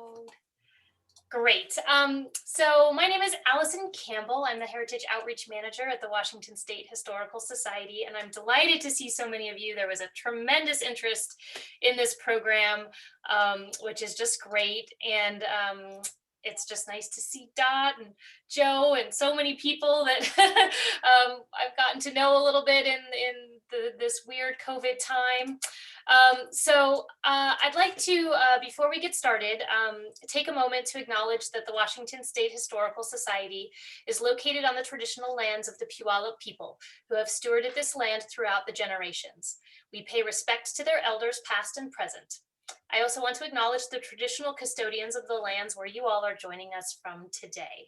load. Great. So my name is Alison Campbell. I'm the Heritage Outreach Manager at the Washington State Historical Society, and I'm delighted to see so many of you. There was a tremendous interest in this program, which is just great. And it's just nice to see Dot and Joe and so many people that I've gotten to know a little bit in this weird COVID time. I'd like to, before we get started, take a moment to acknowledge that the Washington State Historical Society is located on the traditional lands of the Puyallup people, who have stewarded this land throughout the generations. We pay respect to their elders past and present. I also want to acknowledge the traditional custodians of the lands where you all are joining us from today.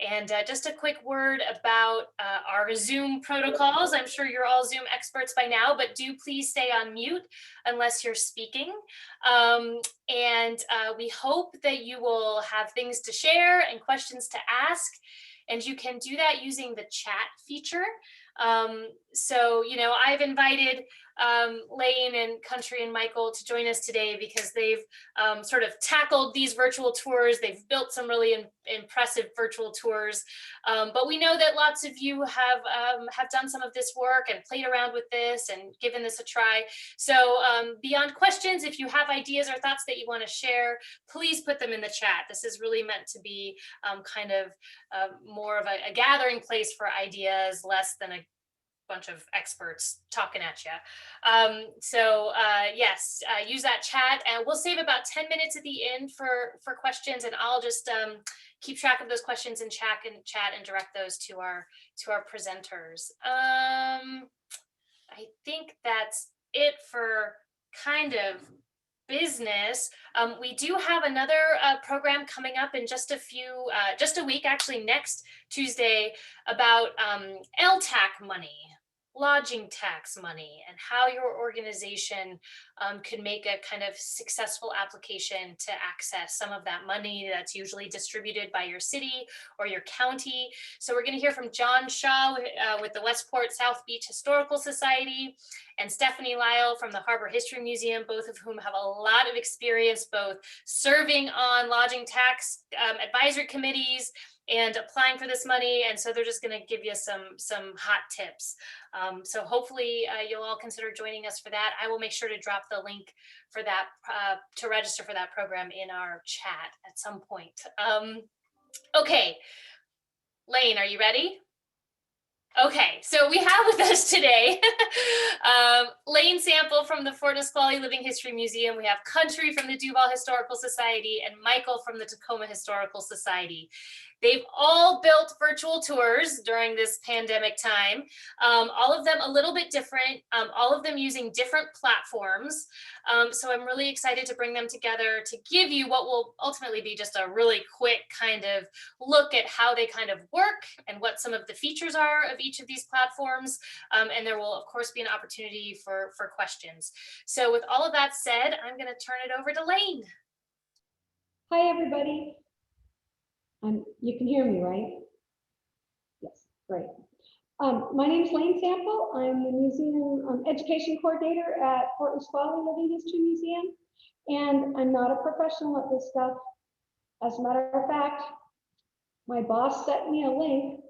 And just a quick word about our Zoom protocols. I'm sure you're all Zoom experts by now, but do please stay on mute unless you're speaking. We hope that you will have things to share and questions to ask, and you can do that using the chat feature. I've invited Lane and Country and Michael to join us today because they've sort of tackled these virtual tours. They've built some really impressive virtual tours, but we know that lots of you have done some of this work and played around with this and given this a try. So beyond questions, if you have ideas or thoughts that you want to share, please put them in the chat. This is really meant to be kind of more of a gathering place for ideas, less than a bunch of experts talking at you. Yes, use that chat, and we'll save about 10 minutes at the end for questions, and I'll just keep track of those questions in chat and direct those to our presenters. I think that's it for kind of business. We do have another program coming up in just a week, actually next Tuesday, about LTAC money, lodging tax money, and how your organization could make a kind of successful application to access some of that money that's usually distributed by your city or your county. So we're going to hear from John Shaw with the Westport South Beach Historical Society, and Stephanie Lyle from the Harbor History Museum, both of whom have a lot of experience both serving on lodging tax advisory committees and applying for this money. And so they're just going to give you some hot tips. So hopefully you'll all consider joining us for that. I will make sure to drop the link for that to register for that program in our chat at some point. Okay, Lane, are you ready? Okay, so we have with us today Lane Sample from the Fort Nisqually Living History Museum. We have Country from the Duval Historical Society and Michael from the Tacoma Historical Society. They've all built virtual tours during this pandemic time, all of them a little bit different, all of them using different platforms. So I'm really excited to bring them together to give you what will ultimately be just a really quick kind of look at how they kind of work and what some of the features are of each of these platforms. And there will, of course, be an opportunity for questions. So with all of that said, I'm going to turn it over to Lane. Hi, everybody. You can hear me, right? Yes, great. My name is Lane Sample. I'm the museum education coordinator at Fort Nisqually Living History Museum, and I'm not a professional at this stuff. As a matter of fact, my boss sent me a link,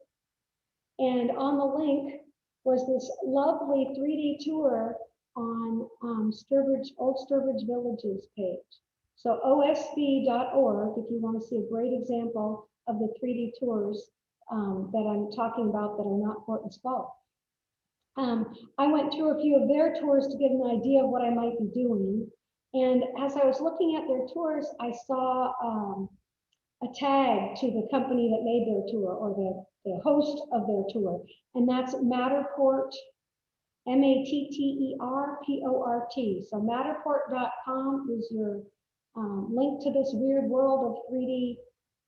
and on the link was this lovely 3D tour on Old Sturbridge Villages page. So osv.org, if you want to see a great example of the 3D tours that I'm talking about that are not Fort Nisqually. I went through a few of their tours to get an idea of what I might be doing. And as I was looking at their tours, I saw a tag to the company that made their tour, or the host of their tour. And that's Matterport, M-A-T-T-E-R-P-O-R-T. So Matterport.com is your link to this weird world of 3D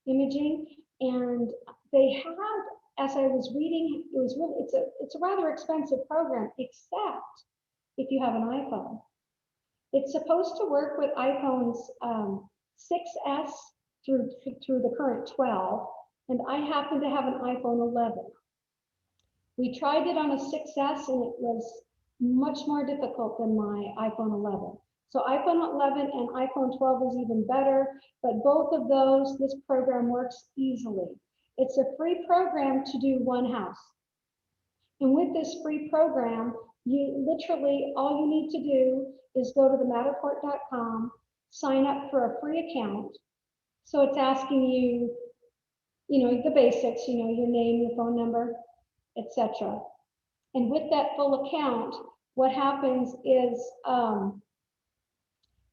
imaging. And they had, as I was reading, it's a rather expensive program, except if you have an iPhone. It's supposed to work with iPhones 6S through the current 12, and I happen to have an iPhone 11. We tried it on a 6S, and it was much more difficult than my iPhone 11. So iPhone 11 and iPhone 12 is even better, but both of those, this program works easily. It's a free program to do one house. And with this free program, you literally, all you need to do is go to the Matterport.com, sign up for a free account. So it's asking you, the basics, your name, your phone number, etc. And with that full account, what happens is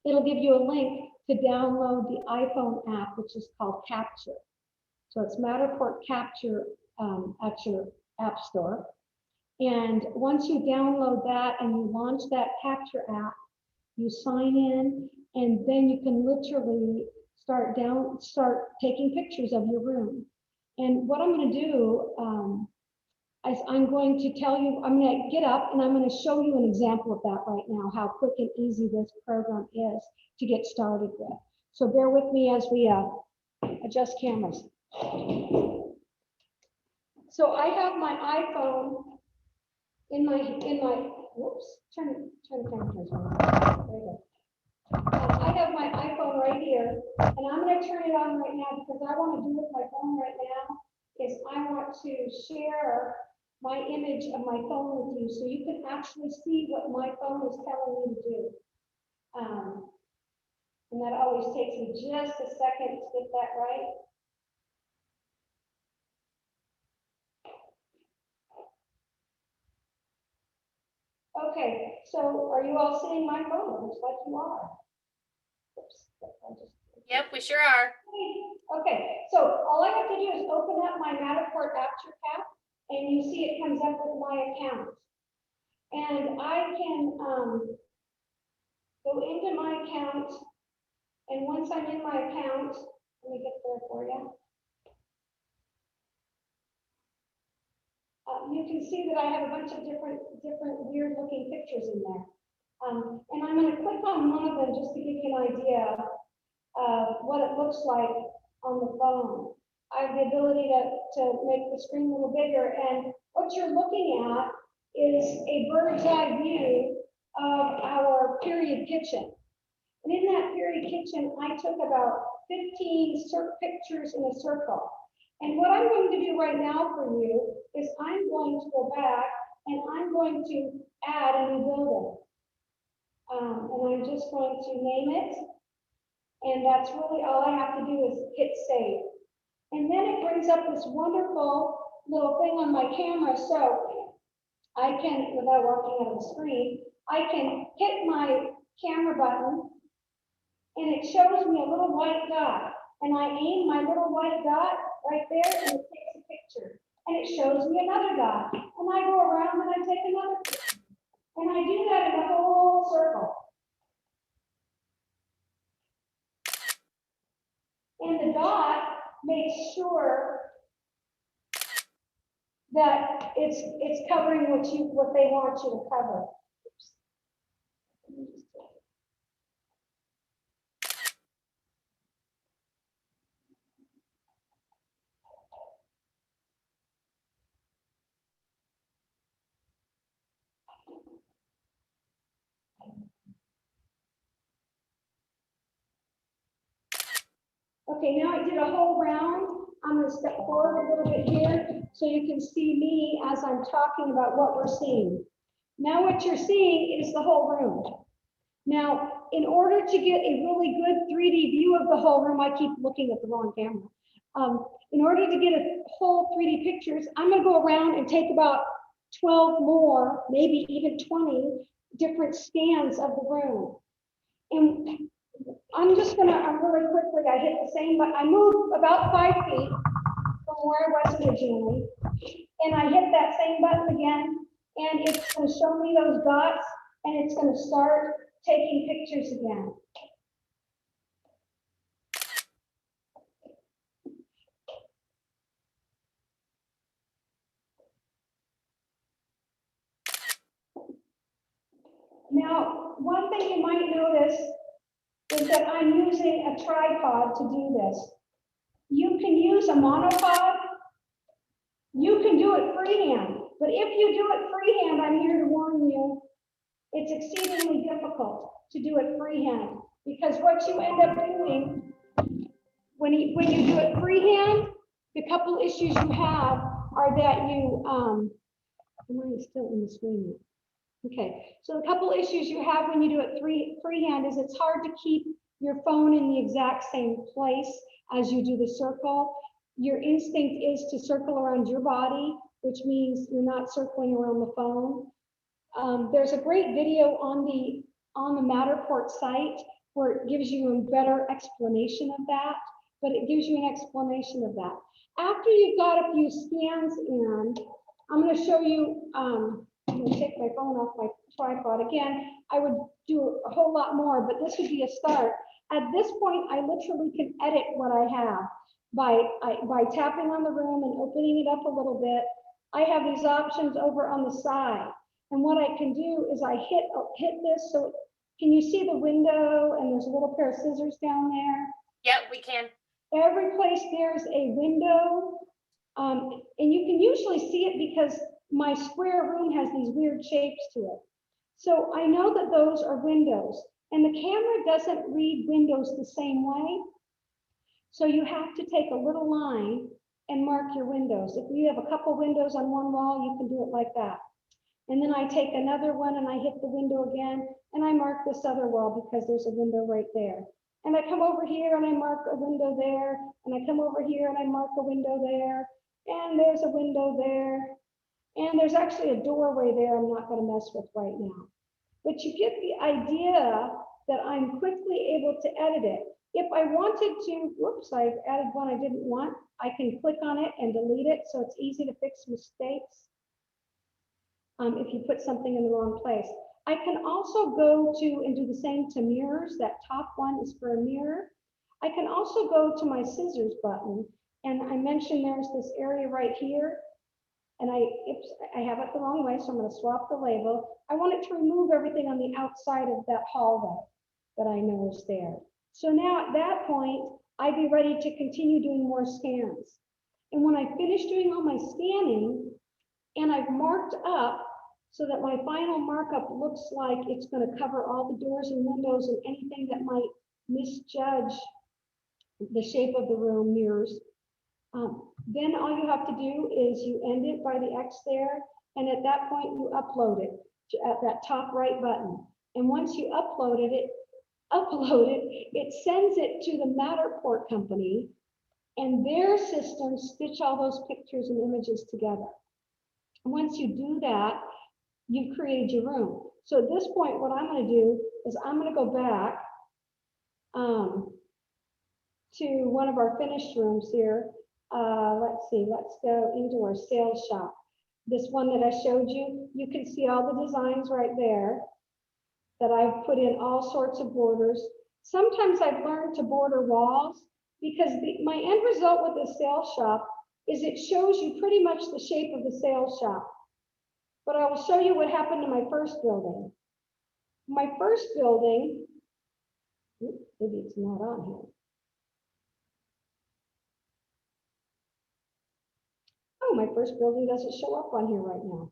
it'll give you a link to download the iPhone app, which is called Capture. So it's Matterport Capture at your app store. And once you download that and you launch that Capture app, you sign in, and then you can literally start taking pictures of your room. And what I'm going to do is I'm going to tell you, I'm going to get up and I'm going to show you an example of that right now, how quick and easy this program is to get started with. So bear with me as we adjust cameras. So I have my iPhone in my, whoops, turn the camera on. There you go. I have my iPhone right here, and I'm going to turn it on right now because I want to do with my phone right now is I want to share my image of my phone with you so you can actually see what my phone is telling me to do. And that always takes me just a second to get that right. Okay, so are you all seeing my phone? It looks like you are. Oops, Yep, we sure are. Okay, so all I have to do is open up my Matterport Capture app, and you see it comes up with my account. And I can go into my account, and once I'm in my account, let me get there for you. You can see that I have a bunch of different weird looking pictures in there. And I'm going to click on one of them just to give you an idea of what it looks like on the phone. I have the ability to make the screen a little bigger, and what you're looking at is a bird's eye view of our period kitchen. And in that period kitchen, I took about 15 pictures in a circle. And what I'm going to do right now for you is I'm going to go back and I'm going to add a new building. And I'm just going to name it. And that's really all I have to do is hit save. And then it brings up this wonderful little thing on my camera. So I can, without walking out of the screen, I can hit my camera button and it shows me a little white dot. And I aim my little white dot right there and it takes a picture. And it shows me another dot. And I go around and I take another picture. And I do that in a whole circle. And the dot makes sure that it's covering what they want you to cover. Okay, now I did a whole round. I'm going to step forward a little bit here so you can see me as I'm talking about what we're seeing. Now what you're seeing is the whole room. Now, in order to get a really good 3D view of the whole room, I keep looking at the wrong camera. In order to get a whole 3D pictures, I'm going to go around and take about 12 more, maybe even 20 different scans of the room. And I'm just going to, really quickly, I hit the same button. I move about 5 feet from where I was originally. And I hit that same button again. And it's going to show me those dots. And it's going to start taking pictures again. Now, one thing you might notice is that I'm using a tripod to do this. You can use a monopod. You can do it freehand. But if you do it freehand, I'm here to warn you, it's exceedingly difficult. to do it freehand, because what you end up doing when you do it freehand, the couple issues you have are that you, am I still in the screen? Okay, so the couple issues you have when you do it freehand is it's hard to keep your phone in the exact same place as you do the circle. Your instinct is to circle around your body, which means you're not circling around the phone. There's a great video on the Matterport site where it gives you a better explanation of that, but it gives you an explanation of that. After you've got a few scans in, I'm going to show you, I'm going to take my phone off my tripod. Again, I would do a whole lot more, but this would be a start. At this point, I literally can edit what I have by tapping on the room and opening it up a little bit. I have these options over on the side. And what I can do is I hit this. So can you see the window? And there's a little pair of scissors down there. Yep, we can. Every place there's a window. And you can usually see it because my square room has these weird shapes to it. So I know that those are windows, and the camera doesn't read windows the same way. So you have to take a little line and mark your windows. If you have a couple windows on one wall, you can do it like that. And then I take another one and I hit the window again, and I mark this other wall because there's a window right there. And I come over here and I mark a window there, and I come over here and I mark a window there, and there's a window there, and there's actually a doorway there I'm not going to mess with right now. But you get the idea that I'm quickly able to edit it. If I wanted to, whoops, I added one I didn't want, I can click on it and delete it, so it's easy to fix mistakes if you put something in the wrong place. I can also go to and do the same to mirrors. That top one is for a mirror. I can also go to my scissors button, and I mentioned there's this area right here, and I have it the wrong way, so I'm going to swap the label. I want it to remove everything on the outside of that hallway that I know is there. So now at that point, I'd be ready to continue doing more scans. And when I finish doing all my scanning, and I've marked up so that my final markup looks like it's going to cover all the doors and windows and anything that might misjudge the shape of the room, mirrors. Then all you have to do is you end it by the X there, and at that point you upload it at that top right button. And once you upload it, it sends it to the Matterport company, and their systems stitch all those pictures and images together. Once you do that, you've created your room. So at this point, what I'm going to do is I'm going to go back to one of our finished rooms here. Let's see, let's go into our sales shop. This one that I showed you, you can see all the designs right there that I've put in all sorts of borders. Sometimes I've learned to border walls because my end result with the sales shop is it shows you pretty much the shape of the sales shop. But I will show you what happened to my first building. My first building, maybe it's not on here. Oh, my first building doesn't show up on here right now.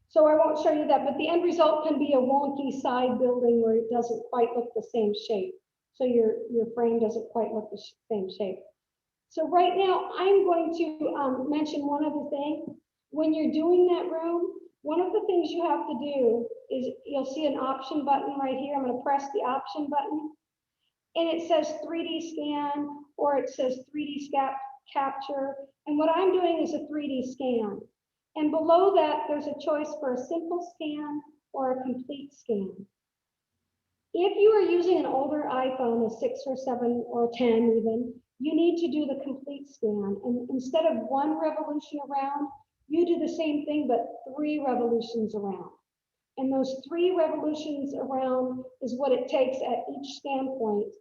So I won't show you that, but the end result can be a wonky side building where it doesn't quite look the same shape. So your frame doesn't quite look the same shape. So right now I'm going to mention one other thing. When you're doing that room, one of the things you have to do is you'll see an option button right here. I'm going to press the option button, and it says 3D scan, or it says 3D capture. And what I'm doing is a 3D scan. And below that, there's a choice for a simple scan or a complete scan. If you are using an older iPhone, a 6 or 7 or 10 even, you need to do the complete scan. And instead of one revolution around, you do the same thing, but 3 revolutions around. And those 3 revolutions around is what it takes at each scan point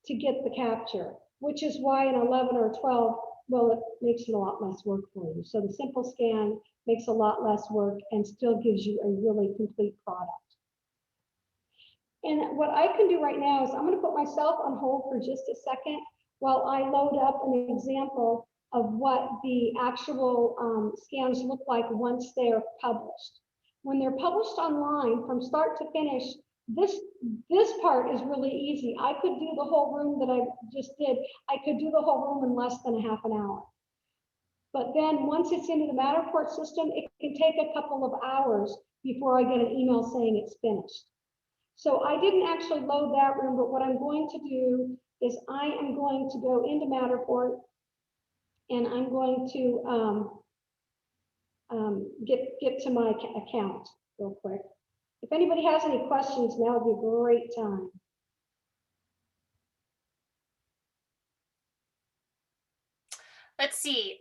to get the capture, which is why in 11 or 12, well, it makes it a lot less work for you. So the simple scan makes a lot less work and still gives you a really complete product. And what I can do right now is I'm going to put myself on hold for just a second while I load up an example of what the actual scans look like once they're published. When they're published online from start to finish, this part is really easy. I could do the whole room that I just did. I could do the whole room in less than a half an hour. But then once it's into the Matterport system, it can take a couple of hours before I get an email saying it's finished. So I didn't actually load that room, but what I'm going to do is I am going to go into Matterport and I'm going to get to my account real quick. If anybody has any questions, now would be a great time. Let's see.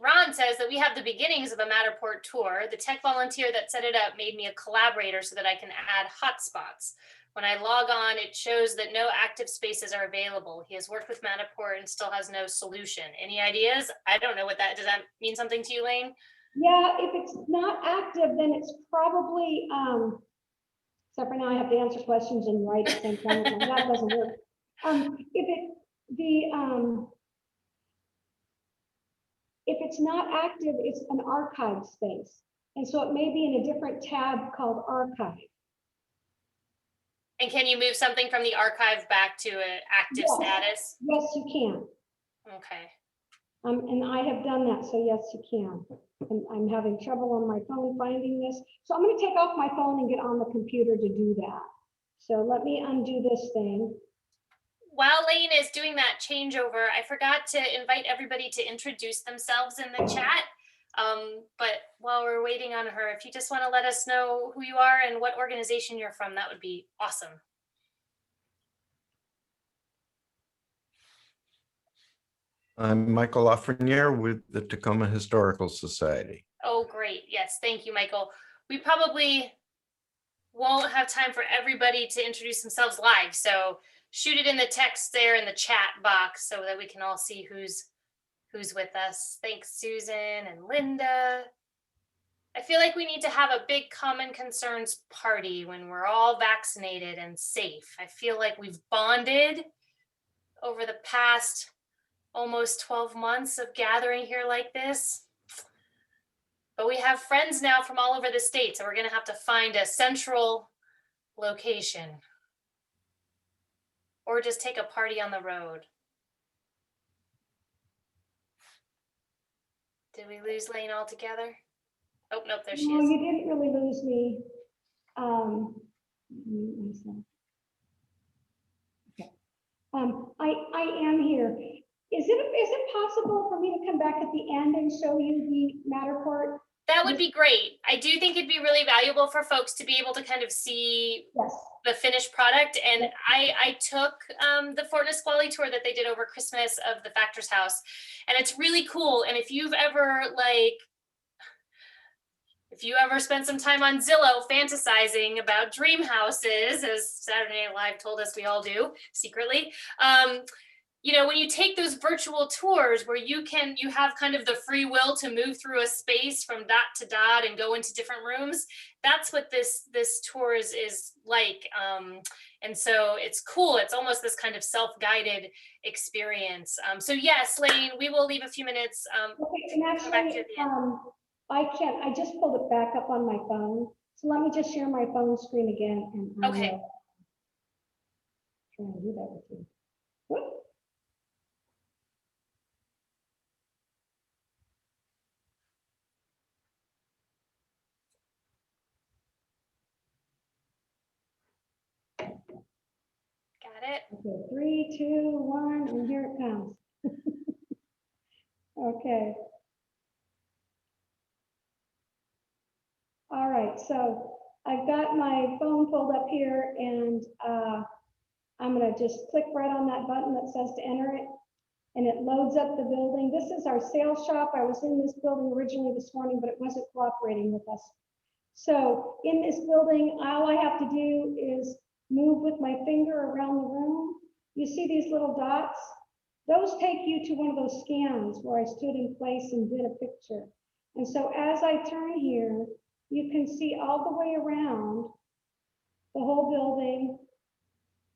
Ron says that we have the beginnings of a Matterport tour. The tech volunteer that set it up made me a collaborator so that I can add hotspots. When I log on, it shows that no active spaces are available. He has worked with Matterport and still has no solution. Any ideas? I don't know what that, does that mean something to you, Lane? Yeah, if it's not active, then it's probably, except for now I have to answer questions and write at the same time. That doesn't work. If it's not active, it's an archive space. And so it may be in a different tab called archive. And can you move something from the archive back to an active status? Yes, you can. Okay. And I have done that, so yes, you can. And I'm having trouble on my phone finding this. So I'm going to take off my phone and get on the computer to do that. So let me undo this thing. While Lane is doing that changeover, I forgot to invite everybody to introduce themselves in the chat. But while we're waiting on her, if you just want to let us know who you are and what organization you're from, that would be awesome. I'm Michael Lafreniere with the Tacoma Historical Society. Oh, great. Yes, thank you, Michael. We probably won't have time for everybody to introduce themselves live, so shoot it in the text there in the chat box so that we can all see who's with us. Thanks, Susan and Linda. I feel like we need to have a big common concerns party when we're all vaccinated and safe. I feel like we've bonded over the past almost 12 months of gathering here like this. But we have friends now from all over the state, so we're going to have to find a central location. Or just take a party on the road. Did we lose Lane altogether? Oh, nope, there she is. No, you didn't really lose me. Okay. I am here. Is it possible for me to come back at the end and show you the Matterport? That would be great. I do think it'd be really valuable for folks to be able to kind of see the finished product. And I took the Fort Nisqually tour that they did over Christmas of the Factor's house, and it's really cool. And if you've ever spent some time on Zillow fantasizing about dream houses, as Saturday Night Live told us we all do secretly, you know, when you take those virtual tours where you have kind of the free will to move through a space from dot to dot and go into different rooms, that's what this tour is like. And so it's cool. It's almost this kind of self-guided experience. So yes, Lane, we will leave a few minutes. Okay, and actually, I just pulled it back up on my phone. So let me just share my phone screen again. And okay. Try and do that with you. Whoop. Got it. Okay, 3, 2, 1, and here it comes. Okay. All right, so I've got my phone pulled up here, and I'm going to just click right on that button that says to enter it, and it loads up the building. This is our sales shop. I was in this building originally this morning, but it wasn't cooperating with us. So in this building, all I have to do is move with my finger around the room. You see these little dots? Those take you to one of those scans where I stood in place and did a picture. And so as I turn here, you can see all the way around the whole building,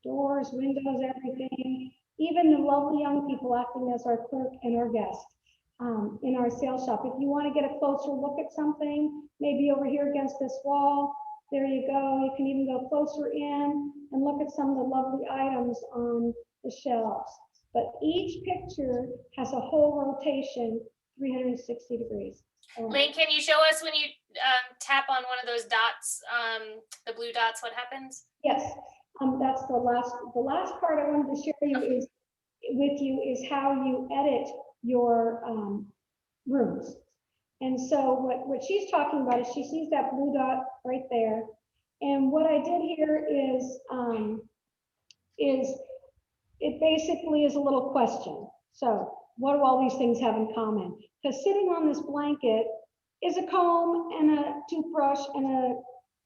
doors, windows, everything, even the lovely young people acting as our clerk and our guest in our sales shop. If you want to get a closer look at something, maybe over here against this wall, There you go. You can even go closer in and look at some of the lovely items on the shelves. But each picture has a whole rotation, 360 degrees. Lane, can you show us when you tap on one of those dots, the blue dots, what happens? Yes, that's the last part I wanted to share with you is how you edit your rooms. And so what she's talking about is she sees that blue dot right there. And what I did here is it basically is a little question. So what do all these things have in common? Because sitting on this blanket is a comb and a toothbrush and a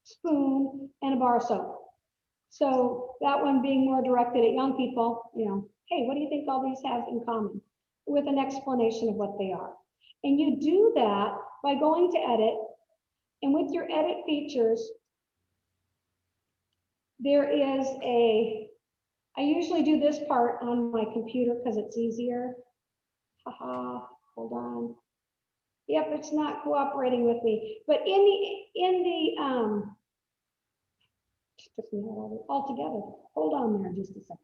spoon and a bar of soap. So that one being more directed at young people, you know, hey, what do you think all these have in common? With an explanation of what they are. And you do that by going to edit, and with your edit features, there is I usually do this part on my computer because it's easier. Haha, hold on. Yep, it's not cooperating with me. But took me all together. Hold on there just a second.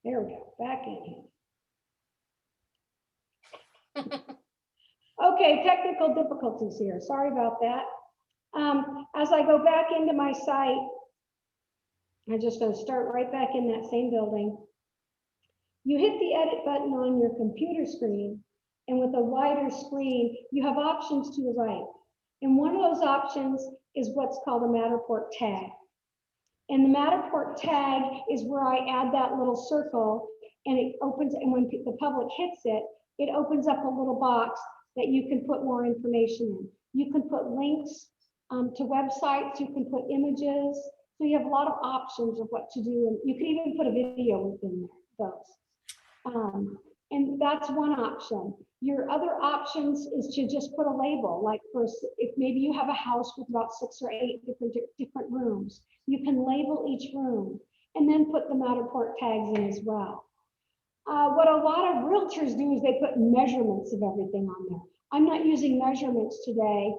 There we go, back in here. Okay, technical difficulties here. Sorry about that. As I go back into my site, I'm just going to start right back in that same building. You hit the edit button on your computer screen, and with a wider screen, you have options to the right. And one of those options is what's called a Matterport tag. And the Matterport tag is where I add that little circle, and it opens, and when the public hits it, it opens up a little box that you can put more information in. You can put links to websites, you can put images, so you have a lot of options of what to do, and you can even put a video within those. And that's one option. Your other options is to just put a label, like if maybe you have a house with about 6 or 8 different rooms, you can label each room and then put the Matterport tags in as well. What a lot of realtors do is they put measurements of everything on there. I'm not using measurements today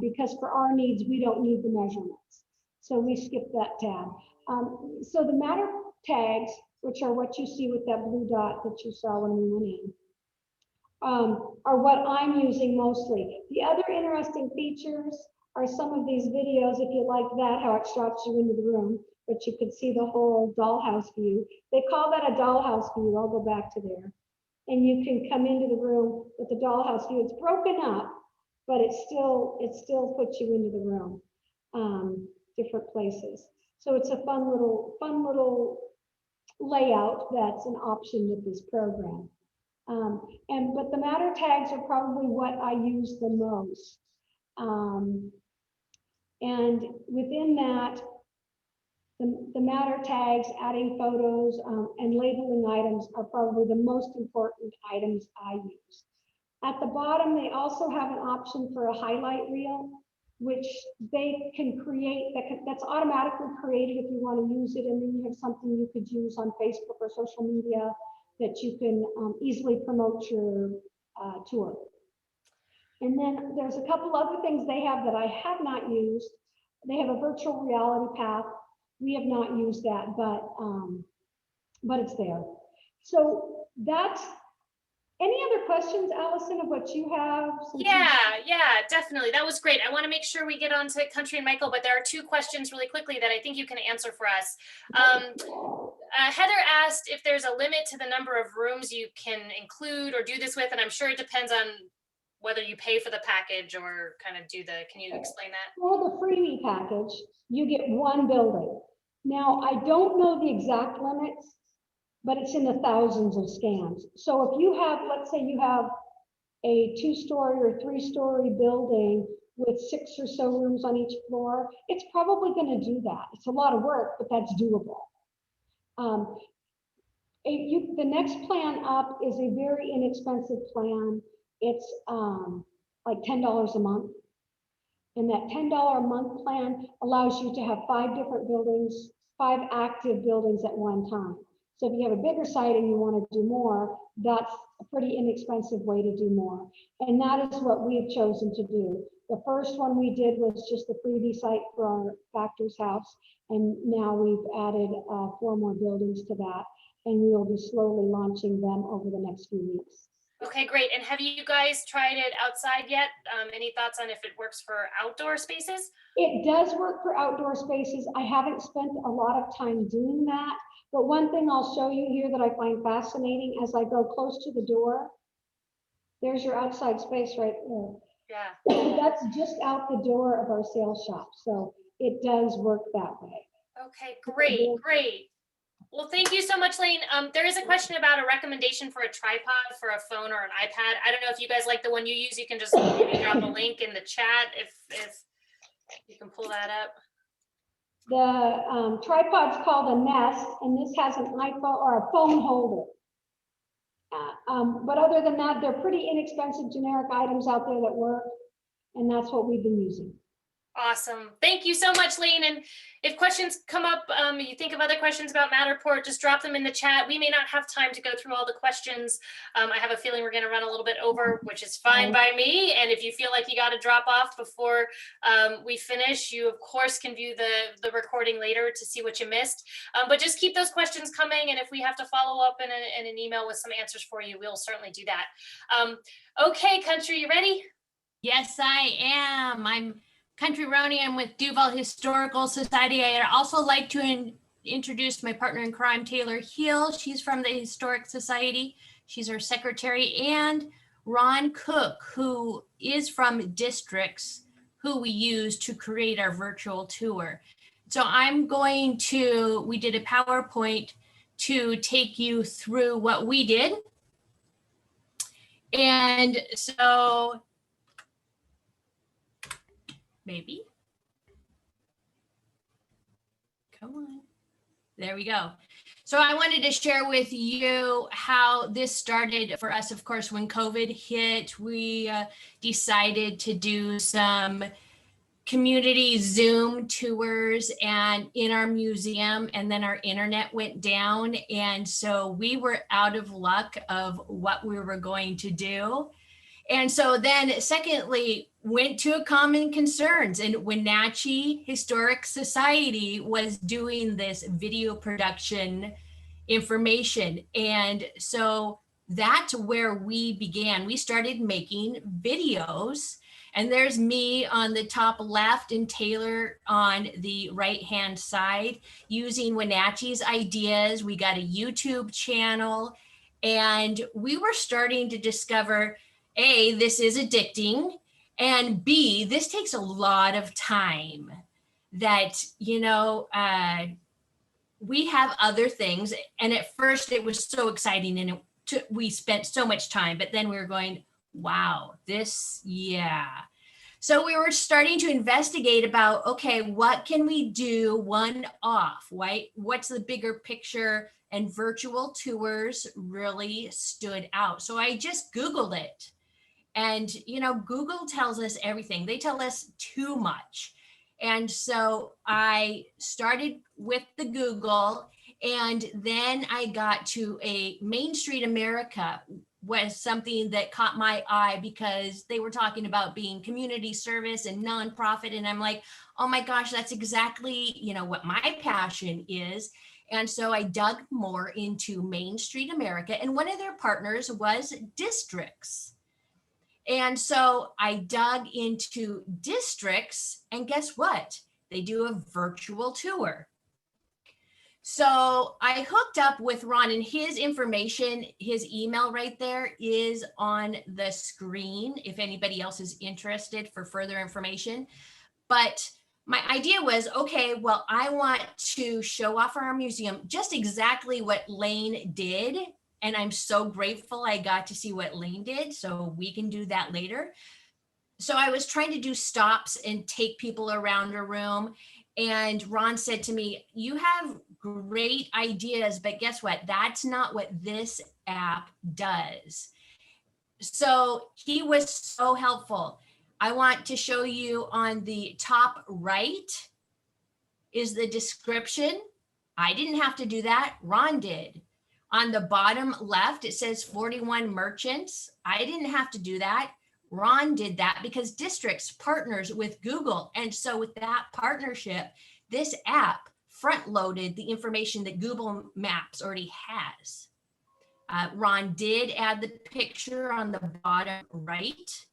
because for our needs, we don't need the measurements. So we skip that tab. So the Matter tags, which are what you see with that blue dot that you saw when we went in, are what I'm using mostly. The other interesting features are some of these videos, if you like that, how it shots you into the room, but you could see the whole dollhouse view. They call that a dollhouse view. I'll go back to there. And you can come into the room with the dollhouse view. It's broken up, but it still puts you into the room, different places. So it's a fun little layout that's an option with this program. But the Matter tags are probably what I use the most. And within that, the Matter tags, adding photos and labeling items are probably the most important items I use. At the bottom, they also have an option for a highlight reel, which they can create, that's automatically created if you want to use it, and then you have something you could use on Facebook or social media that you can easily promote your tour. And then there's a couple other things they have that I have not used. They have a virtual reality path. We have not used that, but it's there. So that's, any other questions, Allison, of what you have? Yeah, definitely. That was great. I want to make sure we get on to Country and Michael, but there are 2 questions really quickly that I think you can answer for us. Heather asked if there's a limit to the number of rooms you can include or do this with, and I'm sure it depends on whether you pay for the package or kind of can you explain that? For the freebie package, you get 1 building. Now, I don't know the exact limits, but it's in the thousands of scans. So if you have, let's say you have a 2-story or 3-story building with 6 or so rooms on each floor, it's probably going to do that. It's a lot of work, but that's doable. The next plan up is a very inexpensive plan. It's like $10 a month. And that $10 a month plan allows you to have 5 different buildings, 5 active buildings at one time. So if you have a bigger site and you want to do more, that's a pretty inexpensive way to do more. And that is what we have chosen to do. The first one we did was just the freebie site for our factor's house. And now we've added 4 more buildings to that. And we will be slowly launching them over the next few weeks. Okay, great. And have you guys tried it outside yet? Any thoughts on if it works for outdoor spaces? It does work for outdoor spaces. I haven't spent a lot of time doing that. But one thing I'll show you here that I find fascinating as I go close to the door, there's your outside space right there. Yeah. That's just out the door of our sales shop. So it does work that way. Okay, great, great. Well, thank you so much, Lane. There is a question about a recommendation for a tripod for a phone or an iPad. I don't know if you guys like the one you use. You can just maybe drop a link in the chat if you can pull that up. The tripod's called a Nest, and this has an iPhone or a phone holder. But other than that, they're pretty inexpensive generic items out there that work, and that's what we've been using. Awesome. Thank you so much, Lane. And if questions come up, you think of other questions about Matterport, just drop them in the chat. We may not have time to go through all the questions. I have a feeling we're going to run a little bit over, which is fine by me. And if you feel like you got to drop off before we finish, you of course can view the recording later to see what you missed. But just keep those questions coming. And if we have to follow up in an email with some answers for you, we'll certainly do that. Okay, Country, you ready? Yes, I am. I'm Country Roni. I'm with Duval Historical Society. I'd also like to introduce my partner in crime, Taylor Heel. She's from the Historic Society. She's our secretary. And Ron Cook, who is from Districts, who we use to create our virtual tour. So I'm going to, we did a PowerPoint to take you through what we did. And so maybe. Come on. There we go. So I wanted to share with you how this started for us. Of course, when COVID hit, we decided to do some community Zoom tours and in our museum, and then our internet went down. And so we were out of luck of what we were going to do. And so then secondly, went to a Common Concerns, and Wenatchee Historic Society was doing this video production information. And so that's where we began. We started making videos, and there's me on the top left and Taylor on the right-hand side using Wenatchee's ideas. We got a YouTube channel, and we were starting to discover, A, this is addicting, and B, this takes a lot of time that, you know, we have other things. And at first it was so exciting and we spent so much time, but then we were going, wow, this, yeah. So we were starting to investigate about, okay, what can we do one off, right? What's the bigger picture? And virtual tours really stood out. So I just Googled it. And, you know, Google tells us everything. They tell us too much. And so I started with the Google, and then I got to a Main Street America was something that caught my eye because they were talking about being community service and nonprofit. And I'm like, oh my gosh, that's exactly, you know, what my passion is. And so I dug more into Main Street America, and one of their partners was Districts. And so I dug into Districts, and guess what? They do a virtual tour. So I hooked up with Ron, and his information, his email right there is on the screen if anybody else is interested for further information. But my idea was, okay, well, I want to show off our museum just exactly what Lane did. And I'm so grateful I got to see what Lane did, so we can do that later. So I was trying to do stops and take people around a room. And Ron said to me, you have great ideas, but guess what? That's not what this app does. So he was so helpful. I want to show you on the top right is the description. I didn't have to do that. Ron did. On the bottom left, it says 41 merchants. I didn't have to do that. Ron did that because districts partners with Google. And so with that partnership, this app front loaded the information that Google Maps already has. Ron did add the picture on the bottom right.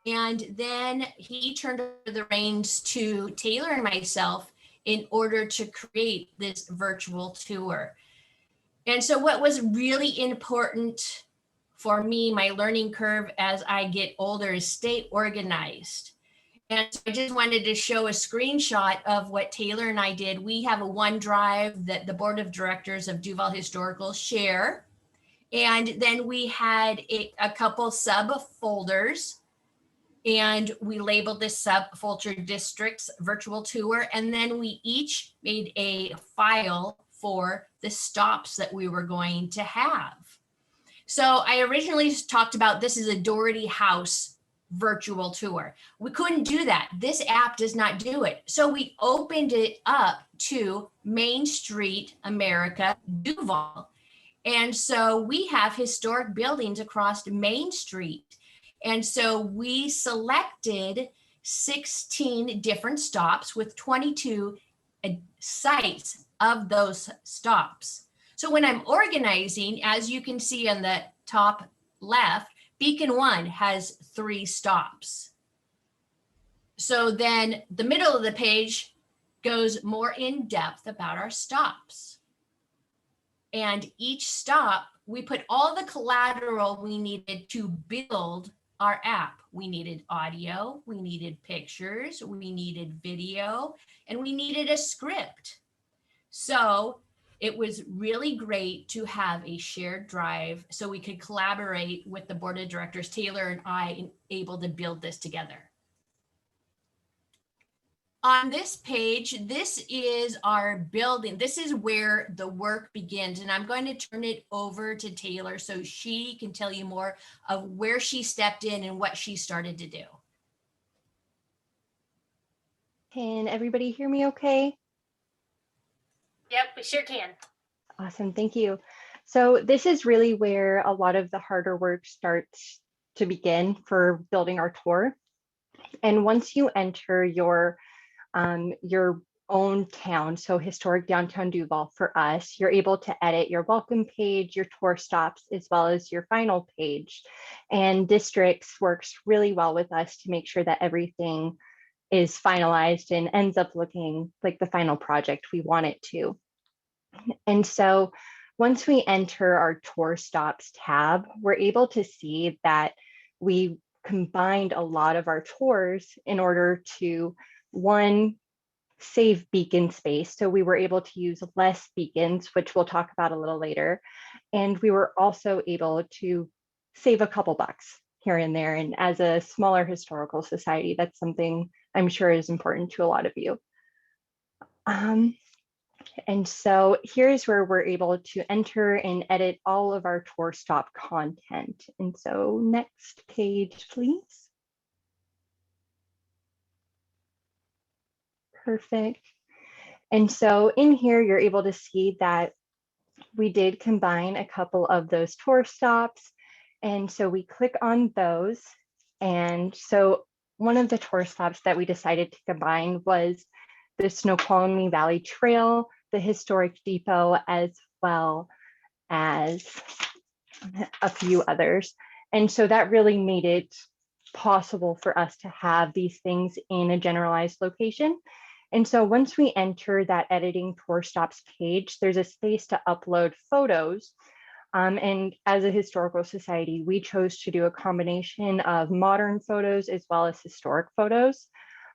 And then he turned over the reins to Taylor and myself in order to create this virtual tour. And so what was really important for me, my learning curve as I get older, is stay organized. And so I just wanted to show a screenshot of what Taylor and I did. We have a OneDrive that the board of directors of Duval Historical share. And then we had a couple subfolders, and we labeled this subfolder districts virtual tour. And then we each made a file for the stops that we were going to have. So I originally talked about this is a Doherty House virtual tour. We couldn't do that. This app does not do it. So we opened it up to Main Street, America, Duval. And so we have historic buildings across Main Street. And so we selected 16 different stops with 22 sites of those stops. So when I'm organizing, as you can see on the top left, Beacon 1 has 3 stops. So then the middle of the page goes more in depth about our stops. And each stop, we put all the collateral we needed to build our app. We needed audio, we needed pictures, we needed video, and we needed a script. So it was really great to have a shared drive so we could collaborate with the board of directors, Taylor and I, able to build this together. On this page, this is our building. This is where the work begins. And I'm going to turn it over to Taylor so she can tell you more of where she stepped in and what she started to do. Can everybody hear me okay? Yep, we sure can. Awesome, thank you. So this is really where a lot of the harder work starts to begin for building our tour. And once you enter your own town, so historic downtown Duval for us, you're able to edit your welcome page, your tour stops, as well as your final page. And districts works really well with us to make sure that everything is finalized and ends up looking like the final project we want it to. And so once we enter our tour stops tab, we're able to see that we combined a lot of our tours in order to, one, save beacon space. So we were able to use less beacons, which we'll talk about a little later. And we were also able to save a couple bucks here and there. And as a smaller historical society, that's something I'm sure is important to a lot of you. And so here's where we're able to enter and edit all of our tour stop content. And so next page, please. Perfect. And so in here, you're able to see that we did combine a couple of those tour stops. And so we click on those. And so one of the tour stops that we decided to combine was the Snoqualmie Valley Trail, the historic depot, as well as a few others. And so that really made it possible for us to have these things in a generalized location. And so once we enter that editing tour stops page, there's a space to upload photos. And as a historical society, we chose to do a combination of modern photos as well as historic photos.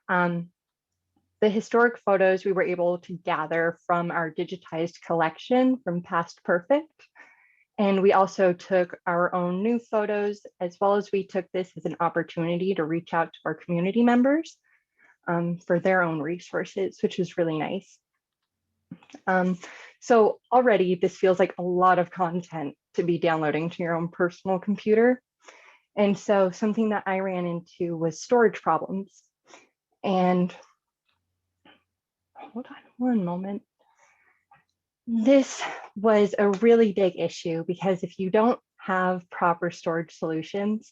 The historic photos we were able to gather from our digitized collection from Past Perfect. And we also took our own new photos, as well as we took this as an opportunity to reach out to our community members for their own resources, which is really nice. So already this feels like a lot of content to be downloading to your own personal computer. And so something that I ran into was storage problems. And hold on one moment. This was a really big issue because if you don't have proper storage solutions,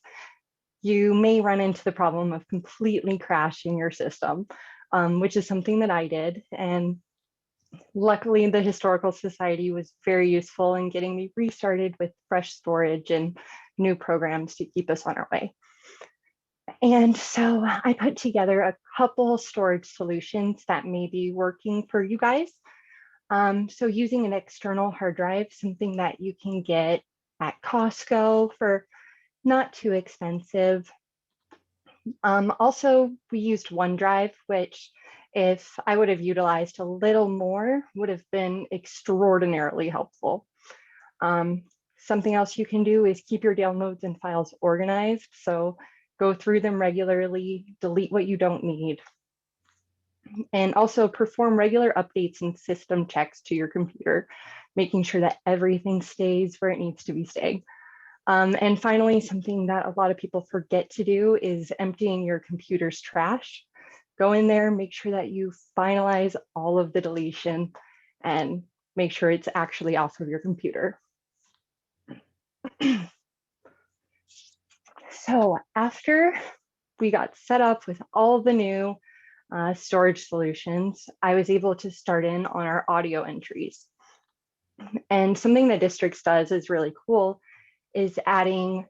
you may run into the problem of completely crashing your system, which is something that I did. And luckily, the Historical Society was very useful in getting me restarted with fresh storage and new programs to keep us on our way. And so I put together a couple storage solutions that may be working for you guys. So using an external hard drive, something that you can get at Costco for not too expensive. Also, we used OneDrive, which if I would have utilized a little more, would have been extraordinarily helpful. Something else you can do is keep your downloads and files organized. So go through them regularly, delete what you don't need, and also perform regular updates and system checks to your computer, making sure that everything stays where it needs to be staying. And finally, something that a lot of people forget to do is emptying your computer's trash. Go in there, make sure that you finalize all of the deletion and make sure it's actually off of your computer. So after we got set up with all the new storage solutions, I was able to start in on our audio entries. And something that Districts does is really cool is adding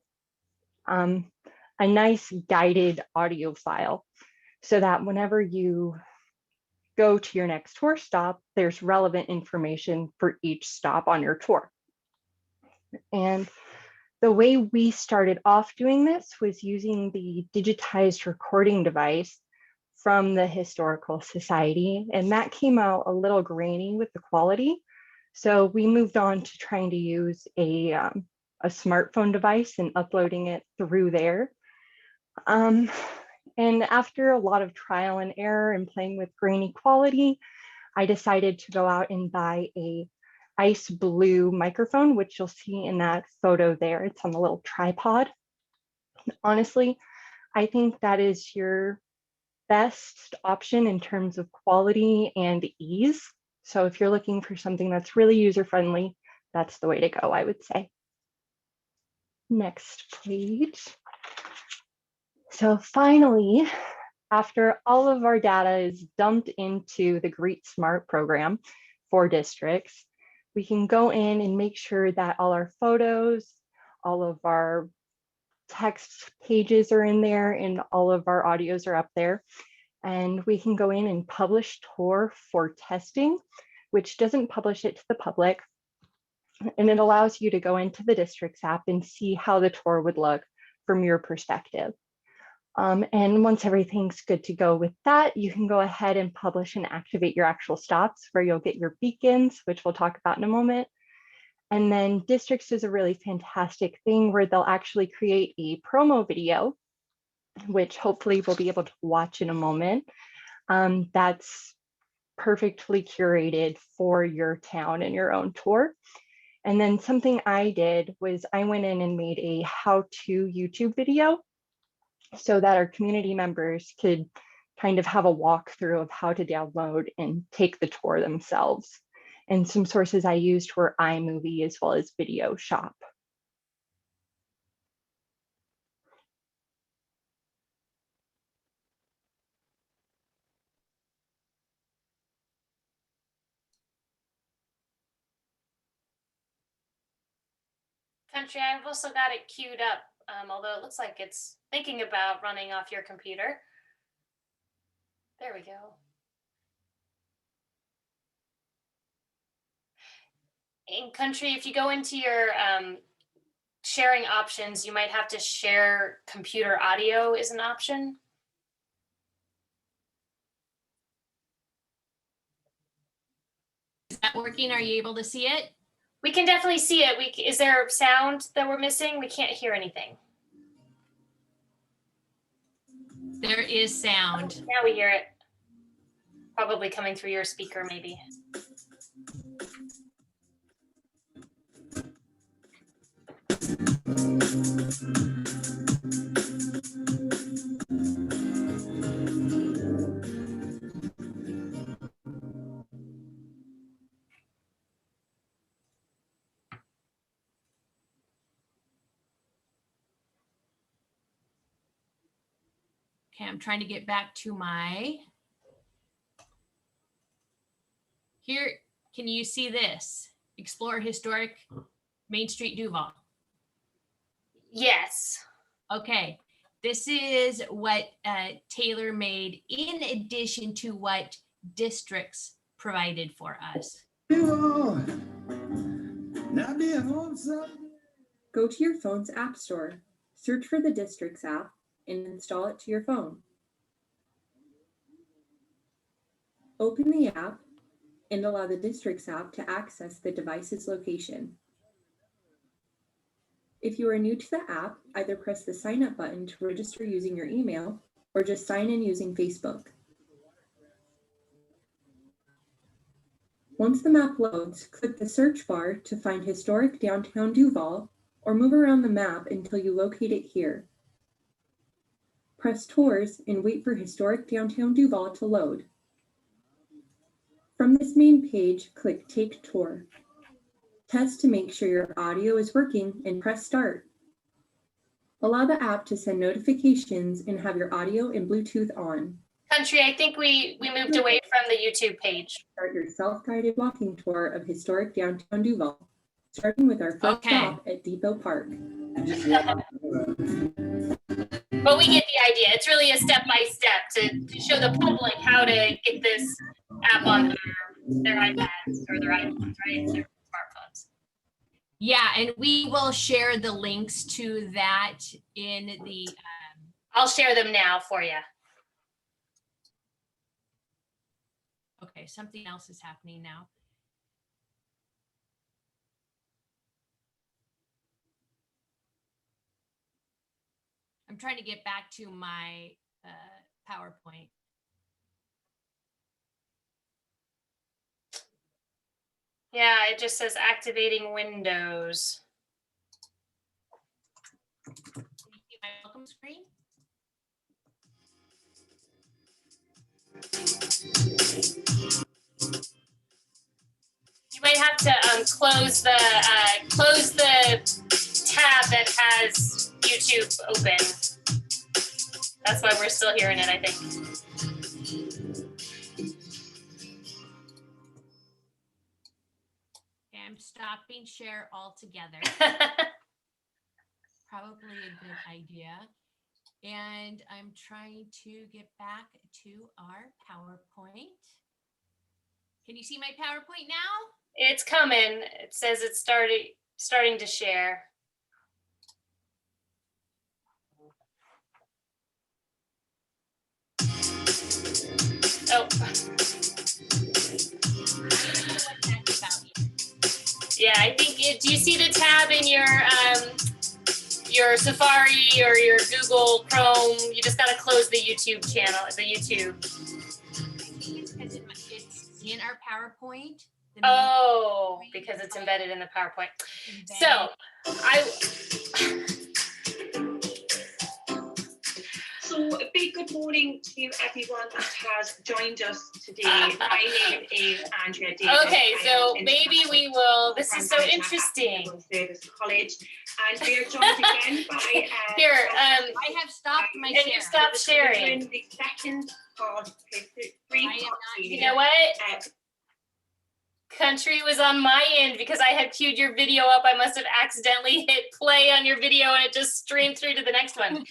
a nice guided audio file so that whenever you go to your next tour stop, there's relevant information for each stop on your tour. And the way we started off doing this was using the digitized recording device from the Historical Society, and that came out a little grainy with the quality. So we moved on to trying to use a smartphone device and uploading it through there. And after a lot of trial and error and playing with grainy quality, I decided to go out and buy a ice blue microphone, which you'll see in that photo there. It's on the little tripod. Honestly, I think that is your best option in terms of quality and ease. So if you're looking for something that's really user-friendly, that's the way to go, I would say. Next, please. So finally, after all of our data is dumped into the Greet Smart program for districts, we can go in and make sure that all our photos, all of our text pages are in there, and all of our audios are up there. And we can go in and publish tour for testing, which doesn't publish it to the public. And it allows you to go into the Districts app and see how the tour would look from your perspective. And once everything's good to go with that, you can go ahead and publish and activate your actual stops where you'll get your beacons, which we'll talk about in a moment. And then Districts is a really fantastic thing where they'll actually create a promo video, which hopefully we'll be able to watch in a moment. That's perfectly curated for your town and your own tour. And then something I did was I went in and made a how-to YouTube video so that our community members could kind of have a walkthrough of how to download and take the tour themselves. And some sources I used were iMovie as well as Video Shop. Country, I've also got it queued up, although it looks like it's thinking about running off your computer. There we go. In Country, if you go into your sharing options, you might have to share computer audio is an option. Is that working? Are you able to see it? We can definitely see it. Is there sound that we're missing? We can't hear anything. There is sound. Now we hear it. Probably coming through your speaker, maybe. Okay, I'm trying to get back to my. Here, can you see this? Explore historic Main Street Duval. Yes. Okay, this is what Taylor made in addition to what districts provided for us. Go Go to your phone's app store, search for the Districts app, and install it to your phone. Open the app and allow the Districts app to access the device's location. If you are new to the app, either press the sign up button to register using your email or just sign in using Facebook. Once the map loads, click the search bar to find historic downtown Duval or move around the map until you locate it here. Press Tours and wait for historic downtown Duval to load. From this main page, click Take Tour. Test to make sure your audio is working and press Start. Allow the app to send notifications and have your audio and Bluetooth on. Country, I think we moved away from the YouTube page. Start your self-guided walking tour of historic downtown Duval, starting with our first stop at Depot Park. But we get the idea. It's really a step-by-step to show the public how to get this app on their iPads or their iPhones, right? Their smartphones. Yeah, and we will share the links to that in the. I'll share them now for you. Okay, something else is happening now. I'm trying to get back to my PowerPoint. Yeah, it just says activating Windows. Can you see my welcome screen? You might have to close the tab that has YouTube open. That's why we're still hearing it, I think. Okay, I'm stopping share altogether. Probably a good idea. And I'm trying to get back to our PowerPoint. Can you see my PowerPoint now? It's coming. It says it's starting to share. Oh. Yeah, I think do you see the tab in your Safari or your Google Chrome? You just got to close the YouTube channel, the YouTube. Because it's in our PowerPoint. Oh, because it's embedded in the PowerPoint. So So a big good morning to everyone that has joined us today. My name is Andrea Davis. Okay, so maybe we will, this is so interesting. Service College, and we are joined again by Here, I have stopped my share. Can you stop sharing? The second part, You know what? Country was on my end because I had queued your video up. I must have accidentally hit play on your video and it just streamed through to the next one.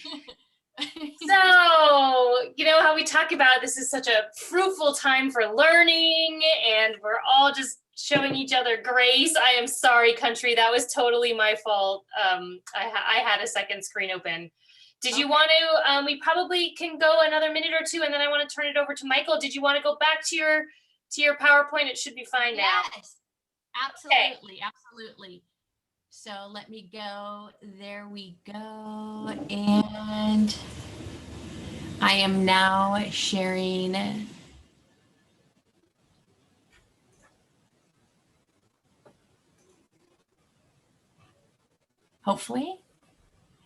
So, you know how we talk about this is such a fruitful time for learning and we're all just showing each other grace. I am sorry, Country. That was totally my fault. I had a second screen open. Did you want to, we probably can go another minute or two and then I want to turn it over to Michael. Did you want to go back to your PowerPoint? It should be fine now. Yes, absolutely, okay. Absolutely. So let me go, there we go. And I am now sharing. Hopefully.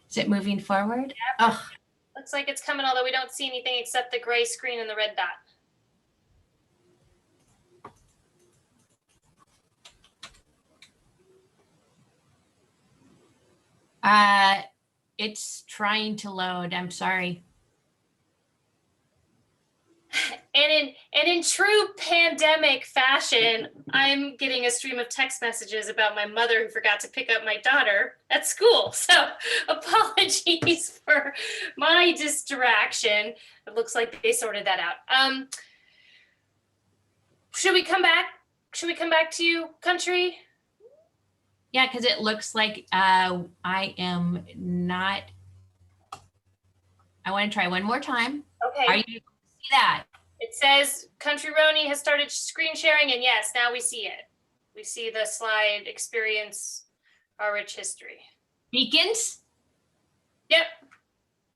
Is it moving forward? Yeah, oh. Looks like it's coming, although we don't see anything except the gray screen and the red dot. It's trying to load. I'm sorry. And in true pandemic fashion, I'm getting a stream of text messages about my mother who forgot to pick up my daughter at school. So apologies for my distraction. It looks like they sorted that out. Should we come back? Should we come back to you, country? Yeah, because it looks like I am not. I want to try one more time. Okay. Are you able to see that? It says Country Roni has started screen sharing, and yes, now we see it. We see the slide experience our rich history. Beacons? Yep.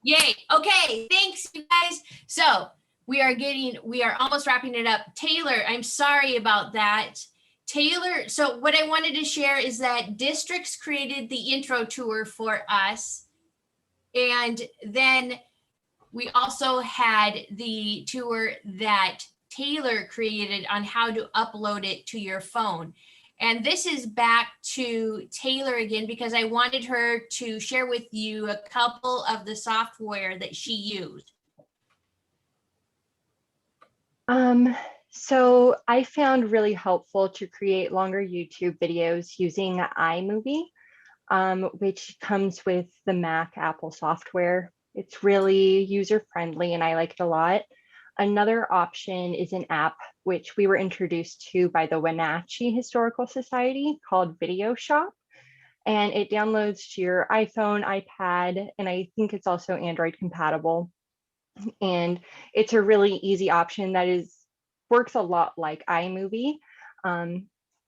Yay. Okay. Thanks, you guys. So we are almost wrapping it up. Taylor, I'm sorry about that. Taylor, so what I wanted to share is that districts created the intro tour for us. And then we also had the tour that Taylor created on how to upload it to your phone. And this is back to Taylor again, because I wanted her to share with you a couple of the software that she used. So I found really helpful to create longer YouTube videos using iMovie, which comes with the Mac Apple software. It's really user-friendly and I like it a lot. Another option is an app which we were introduced to by the Wenatchee Historical Society called Video Shop. And it downloads to your iPhone, iPad, and I think it's also Android compatible. And it's a really easy option that works a lot like iMovie,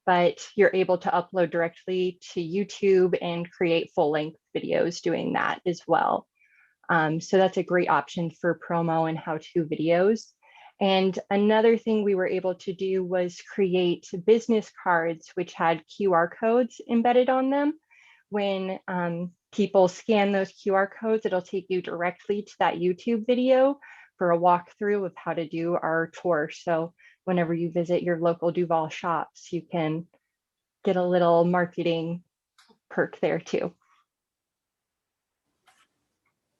but you're able to upload directly to YouTube and create full-length videos doing that as well. So that's a great option for promo and how-to videos. And another thing we were able to do was create business cards which had QR codes embedded on them. When people scan those QR codes, it'll take you directly to that YouTube video for a walkthrough of how to do our tour. So whenever you visit your local Duval shops, you can get a little marketing perk there too.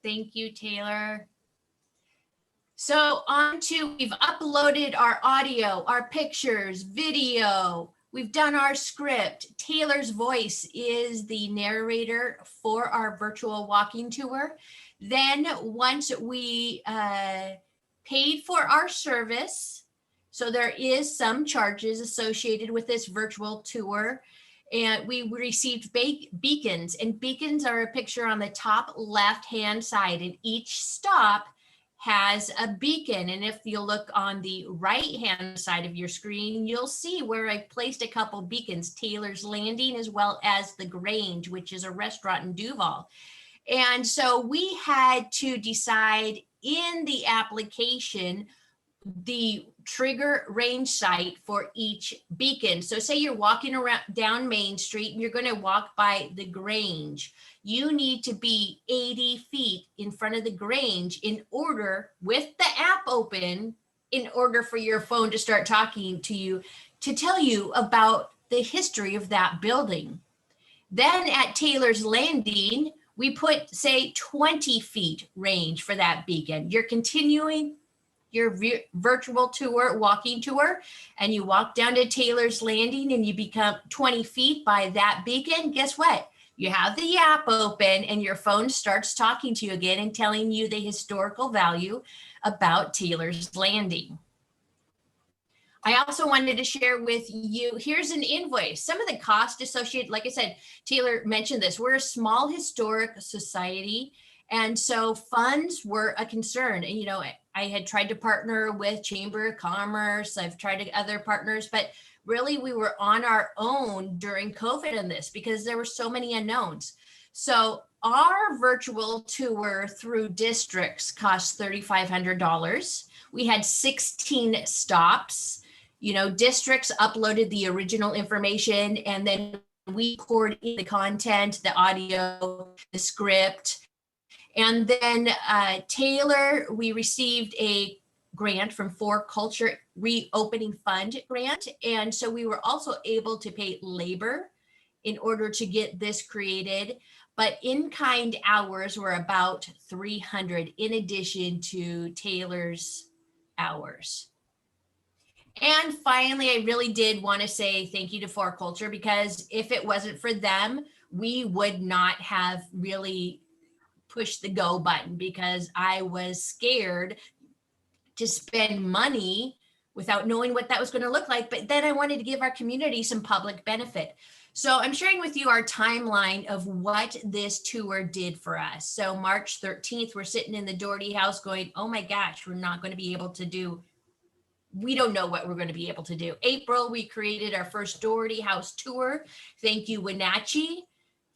Thank you, Taylor. So we've uploaded our audio, our pictures, video. We've done our script. Taylor's voice is the narrator for our virtual walking tour. Then once we paid for our service, so there is some charges associated with this virtual tour, and we received beacons, and beacons are a picture on the top left-hand side, and each stop has a beacon. And if you look on the right-hand side of your screen, you'll see where I placed a couple beacons, Taylor's Landing, as well as the Grange, which is a restaurant in Duval. And so we had to decide in the application the trigger range site for each beacon. So say you're walking around down Main Street and you're going to walk by the Grange. You need to be 80 feet in front of the Grange in order, with the app open, in order for your phone to start talking to you to tell you about the history of that building. Then at Taylor's Landing, we put, say, 20 feet range for that beacon. You're continuing your virtual tour, walking tour, and you walk down to Taylor's Landing and you become 20 feet by that beacon. Guess what? You have the app open and your phone starts talking to you again and telling you the historical value about Taylor's Landing. I also wanted to share with you, here's an invoice. Some of the cost associated, like I said, Taylor mentioned this, we're a small historic society. And so funds were a concern. And, you know, I had tried to partner with Chamber of Commerce. I've tried other partners, but really we were on our own during COVID in this because there were so many unknowns. So our virtual tour through districts cost $3,500. We had 16 stops. You know, districts uploaded the original information and then we poured in the content, the audio, the script. And then Taylor, we received a grant from For Culture Reopening Fund grant. And so we were also able to pay labor in order to get this created. But in-kind hours were about 300 in addition to Taylor's hours. And finally, I really did want to say thank you to For Culture, because if it wasn't for them, we would not have really pushed the go button, because I was scared to spend money without knowing what that was going to look like. But then I wanted to give our community some public benefit. So I'm sharing with you our timeline of what this tour did for us. So March 13th, we're sitting in the Doherty house going, oh my gosh, we're not going to be able to do, we don't know what we're going to be able to do. April, we created our first Doherty house tour. Thank you, Wenatchee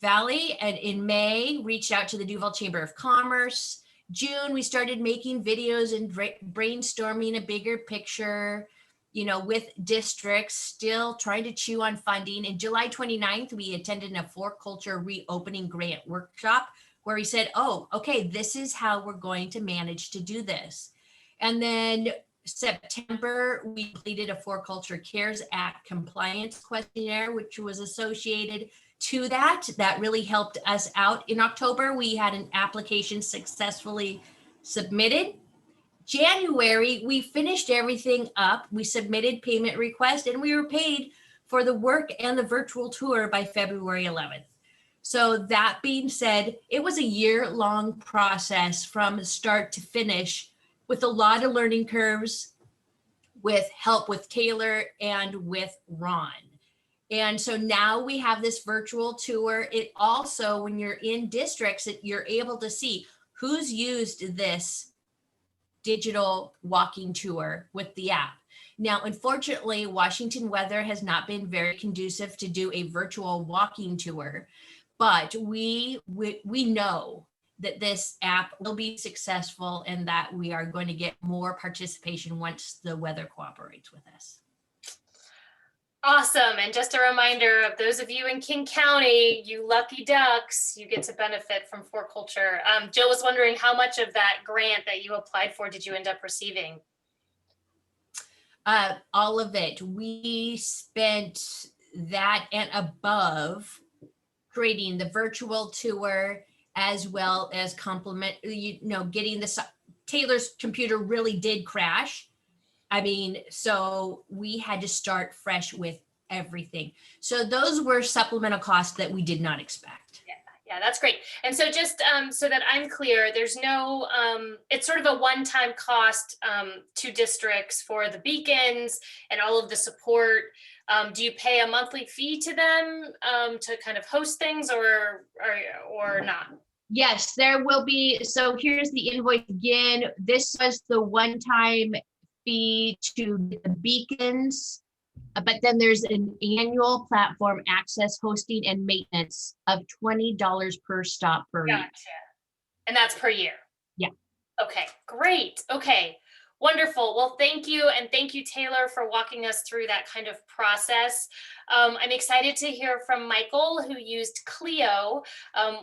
Valley. And in May, reached out to the Duval Chamber of Commerce. June, we started making videos and brainstorming a bigger picture, you know, with districts, still trying to chew on funding. And July 29th, we attended a For Culture reopening grant workshop where we said, oh, okay, this is how we're going to manage to do this. And then September, we completed a For Culture CARES Act compliance questionnaire, which was associated to that. That really helped us out. In October, we had an application successfully submitted. January, we finished everything up. We submitted payment request and we were paid for the work and the virtual tour by February 11th. So that being said, it was a year-long process from start to finish, with a lot of learning curves, with help with Taylor and with Ron. And so now we have this virtual tour. It also, when you're in districts, you're able to see who's used this digital walking tour with the app. Now, unfortunately, Washington weather has not been very conducive to do a virtual walking tour, but we know that this app will be successful and that we are going to get more participation once the weather cooperates with us. Awesome. And just a reminder of those of you in King County, you lucky ducks, you get to benefit from For Culture. Jill was wondering how much of that grant that you applied for did you end up receiving? All of it. We spent that and above creating the virtual tour, as well as getting this. Taylor's computer really did crash. I mean, so we had to start fresh with everything. So those were supplemental costs that we did not expect. Yeah, that's great. And so just so that I'm clear, there's no, it's sort of a one-time cost to districts for the beacons and all of the support. Do you pay a monthly fee to them to kind of host things or not? Yes, there will be. So here's the invoice again. This was the one-time fee to the beacons, but then there's an annual platform access, hosting, and maintenance of $20 per stop per week. Gotcha. And that's per year? Yeah. Okay, great. Okay, wonderful. Well, thank you. And thank you, Taylor, for walking us through that kind of process. I'm excited to hear from Michael, who used Clio,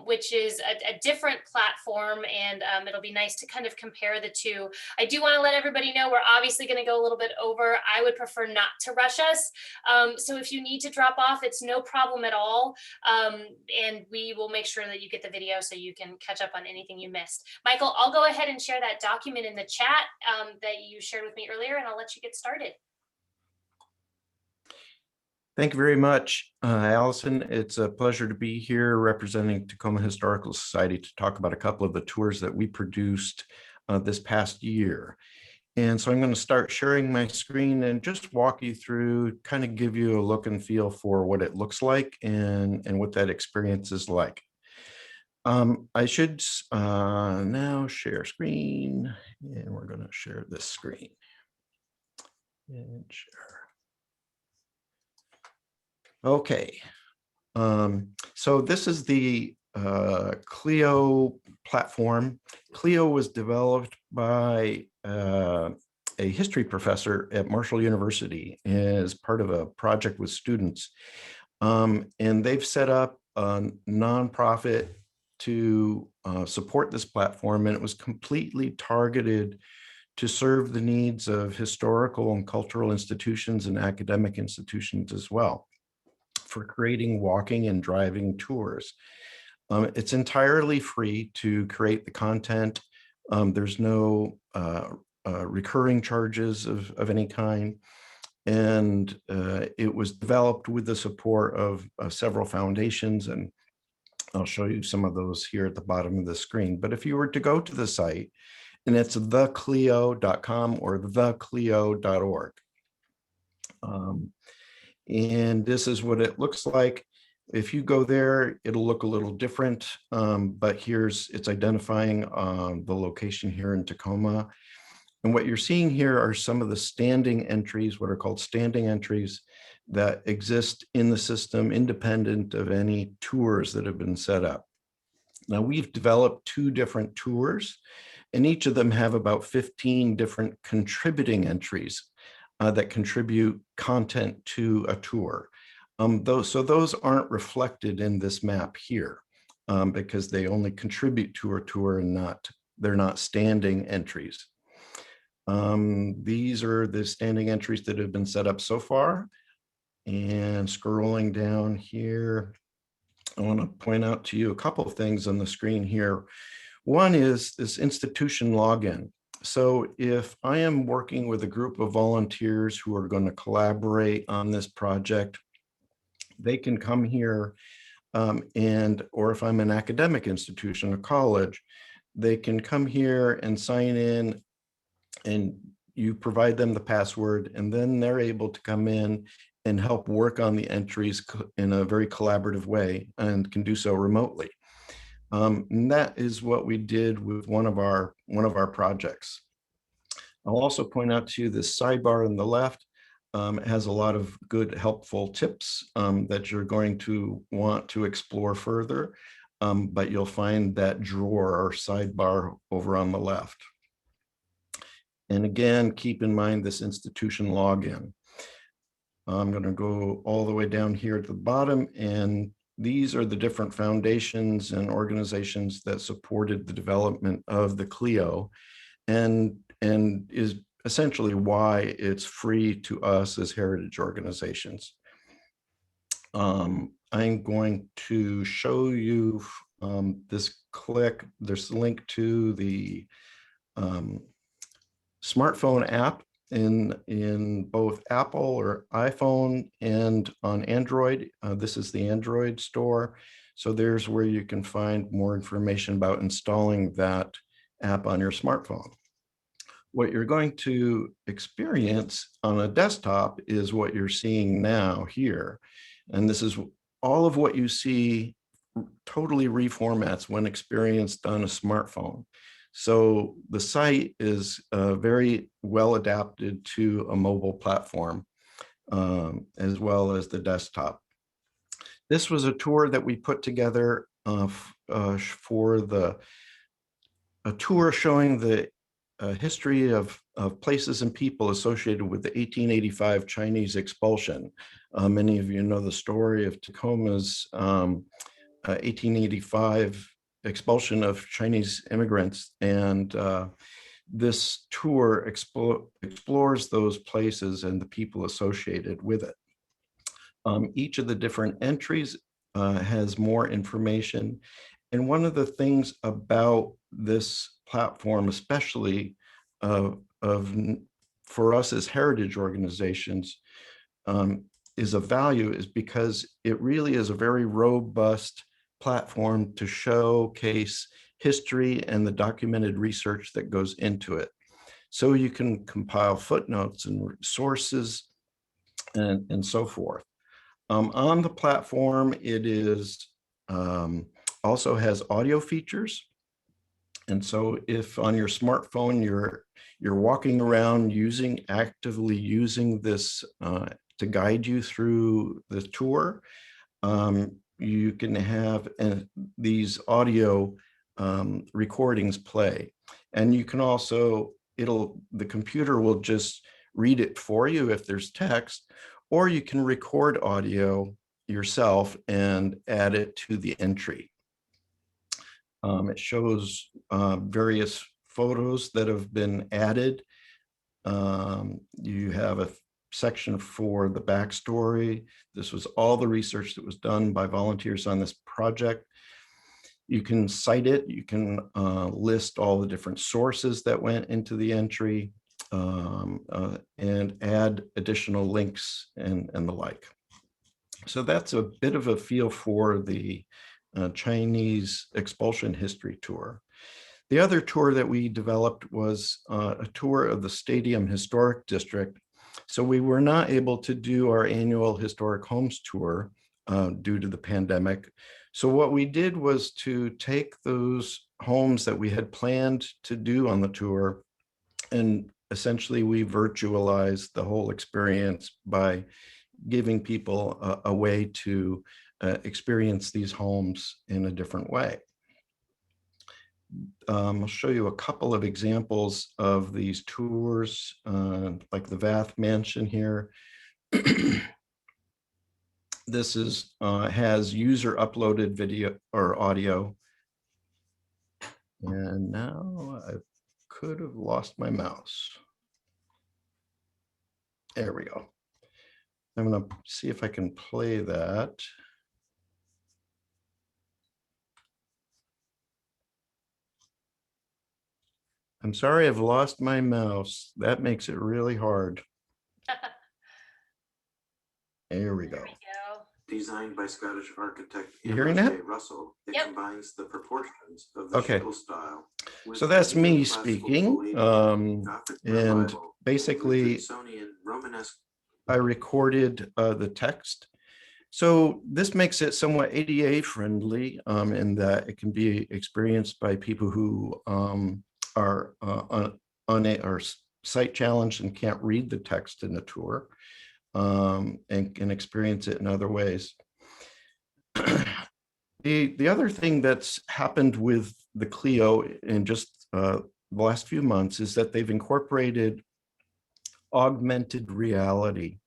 which is a different platform, and it'll be nice to kind of compare the two. I do want to let everybody know we're obviously going to go a little bit over. I would prefer not to rush us. So if you need to drop off, it's no problem at all. And we will make sure that you get the video so you can catch up on anything you missed. Michael, I'll go ahead and share that document in the chat that you shared with me earlier, and I'll let you get started. Thank you very much, Allison. It's a pleasure to be here representing Tacoma Historical Society to talk about a couple of the tours that we produced this past year. And so I'm going to start sharing my screen and just walk you through, kind of give you a look and feel for what it looks like and what that experience is like. I should now share screen, and we're going to share this screen and share. Okay, so this is the Clio platform. Clio was developed by a history professor at Marshall University as part of a project with students. And they've set up a nonprofit to support this platform, and it was completely targeted to serve the needs of historical and cultural institutions and academic institutions as well, for creating walking and driving tours. It's entirely free to create the content. There's no recurring charges of any kind. and it was developed with the support of several foundations, and I'll show you some of those here at the bottom of the screen. But if you were to go to the site, and it's theclio.com or theclio.org. And this is what it looks like. If you go there, it'll look a little different, but it's identifying the location here in Tacoma. And what you're seeing here are some of the standing entries, what are called standing entries, that exist in the system independent of any tours that have been set up. Now, we've developed 2 different tours, and each of them have about 15 different contributing entries that contribute content to a tour. Those aren't reflected in this map here because they only contribute to a tour and they're not standing entries. These are the standing entries that have been set up so far. And scrolling down here, I want to point out to you a couple of things on the screen here. One is this institution login. So if I am working with a group of volunteers who are going to collaborate on this project, they can come here or if I'm an academic institution, a college, they can come here and sign in, and you provide them the password, and then they're able to come in and help work on the entries in a very collaborative way, and can do so remotely. And that is what we did with one of our projects. I'll also point out to you this sidebar on the left. It has a lot of good, helpful tips that you're going to want to explore further, but you'll find that drawer or sidebar over on the left. And again, keep in mind this institution login. I'm going to go all the way down here at the bottom, and these are the different foundations and organizations that supported the development of the Clio, and is essentially why it's free to us as heritage organizations. I'm going to show you this click. There's a link to the smartphone app in both Apple or iPhone and on Android. This is the Android store. So there's where you can find more information about installing that app on your smartphone. What you're going to experience on a desktop is what you're seeing now here. And this is all of what you see totally reformats when experienced on a smartphone. So the site is very well adapted to a mobile platform, as well as the desktop. This was a tour that we put together for a tour showing the history of places and people associated with the 1885 Chinese expulsion. Many of you know the story of Tacoma's 1885 expulsion of Chinese immigrants, and this tour explores those places and the people associated with it. Each of the different entries has more information, and one of the things about this platform, especially for us as heritage organizations, is of value, is because it really is a very robust platform to showcase history and the documented research that goes into it. So you can compile footnotes and sources and so forth. On the platform, it is also has audio features. And so if on your smartphone, you're walking around actively using this to guide you through the tour, you can have these audio recordings play. And you can also, the computer will just read it for you if there's text, or you can record audio yourself and add it to the entry. It shows various photos that have been added. You have a section for the backstory. This was all the research that was done by volunteers on this project. You can cite it. You can list all the different sources that went into the entry. and add additional links and the like. So that's a bit of a feel for the Chinese expulsion history tour. The other tour that we developed was a tour of the Stadium Historic District. So we were not able to do our annual historic homes tour due to the pandemic. So what we did was to take those homes that we had planned to do on the tour, and essentially we virtualized the whole experience by giving people a way to experience these homes in a different way. I'll show you a couple of examples of these tours, like the Vath Mansion here. This is has user uploaded video or audio. And now I could have lost my mouse. There we go. I'm going to see if I can play that. I'm sorry, I've lost my mouse. That makes it really hard. There we go. There we go. Designed by Scottish architect You hearing that? J. Russell, it Yep. combines the proportions of the Okay. shingle style. with So that's me classical speaking. Palladian, Gothic And revival, basically Wilkinsonian, Romanesque. I recorded the text. So this makes it somewhat ADA friendly in that it can be experienced by people who are or sight challenged and can't read the text in the tour, and can experience it in other ways. The other thing that's happened with the Clio in just the last few months is that they've incorporated augmented reality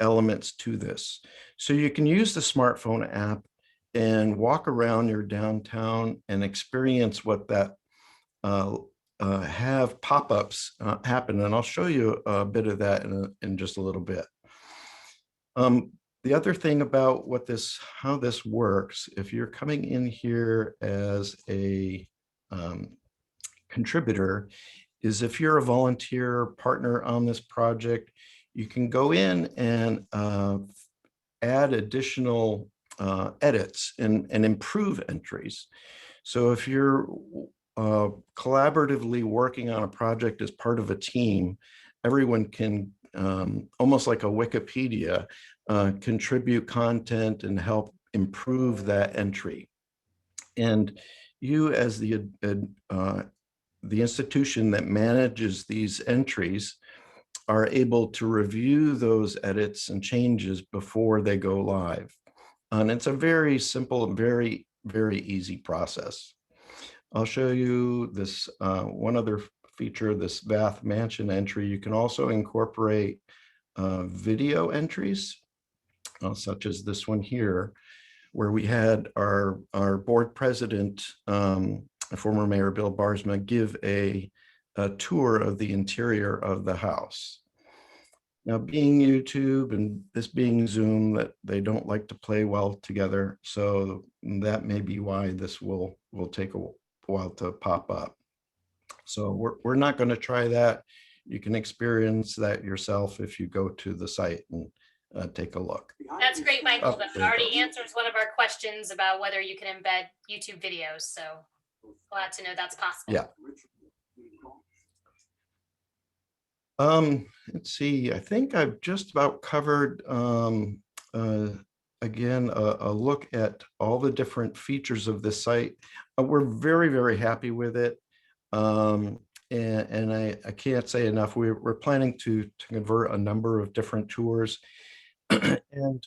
elements to this. So you can use the smartphone app and walk around your downtown and experience what that have pop-ups happen. And I'll show you a bit of that in just a little bit. The other thing about how this works, if you're coming in here as a contributor, is if you're a volunteer partner on this project, you can go in and add additional edits and improve entries. So if you're collaboratively working on a project as part of a team, everyone can, almost like a Wikipedia, contribute content and help improve that entry. And you, as the institution that manages these entries, are able to review those edits and changes before they go live. And it's a very simple and very, very easy process. I'll show you this one other feature, this Vath Mansion entry. You can also incorporate video entries, such as this one here, where we had our board president, former Mayor Bill Barsma, give a tour of the interior of the house. Now, being YouTube and this being Zoom, that they don't like to play well together, so that may be why this will take a while to pop up. So we're not going to try that. You can experience that yourself if you go to the site and take a look. That's great, Michael. Oh, That there you already go. answers one of our questions about whether you can embed YouTube videos. So glad to know that's possible. Yeah. Let's see, I think I've just about covered, again, a look at all the different features of this site. We're very, very happy with it. And I can't say enough. We're planning to convert a number of different tours. And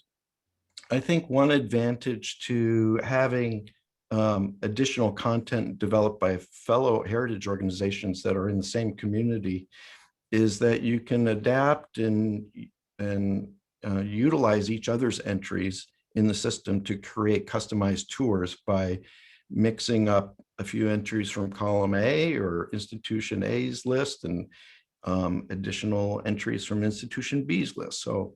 I think one advantage to having additional content developed by fellow heritage organizations that are in the same community is that you can adapt and utilize each other's entries in the system to create customized tours by mixing up a few entries from column A or institution A's list and additional entries from institution B's list. So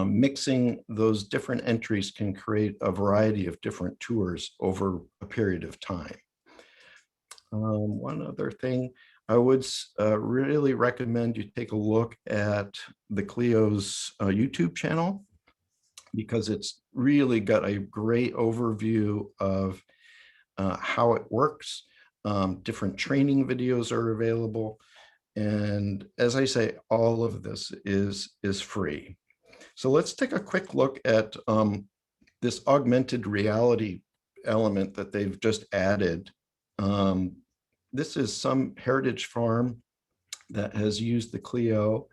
mixing those different entries can create a variety of different tours over a period of time. One other thing, I would really recommend you take a look at the Clio's YouTube channel, because it's really got a great overview of how it works. Different training videos are available. And as I say, all of this is free. So let's take a quick look at this augmented reality element that they've just added. This is some heritage farm that has used the Clio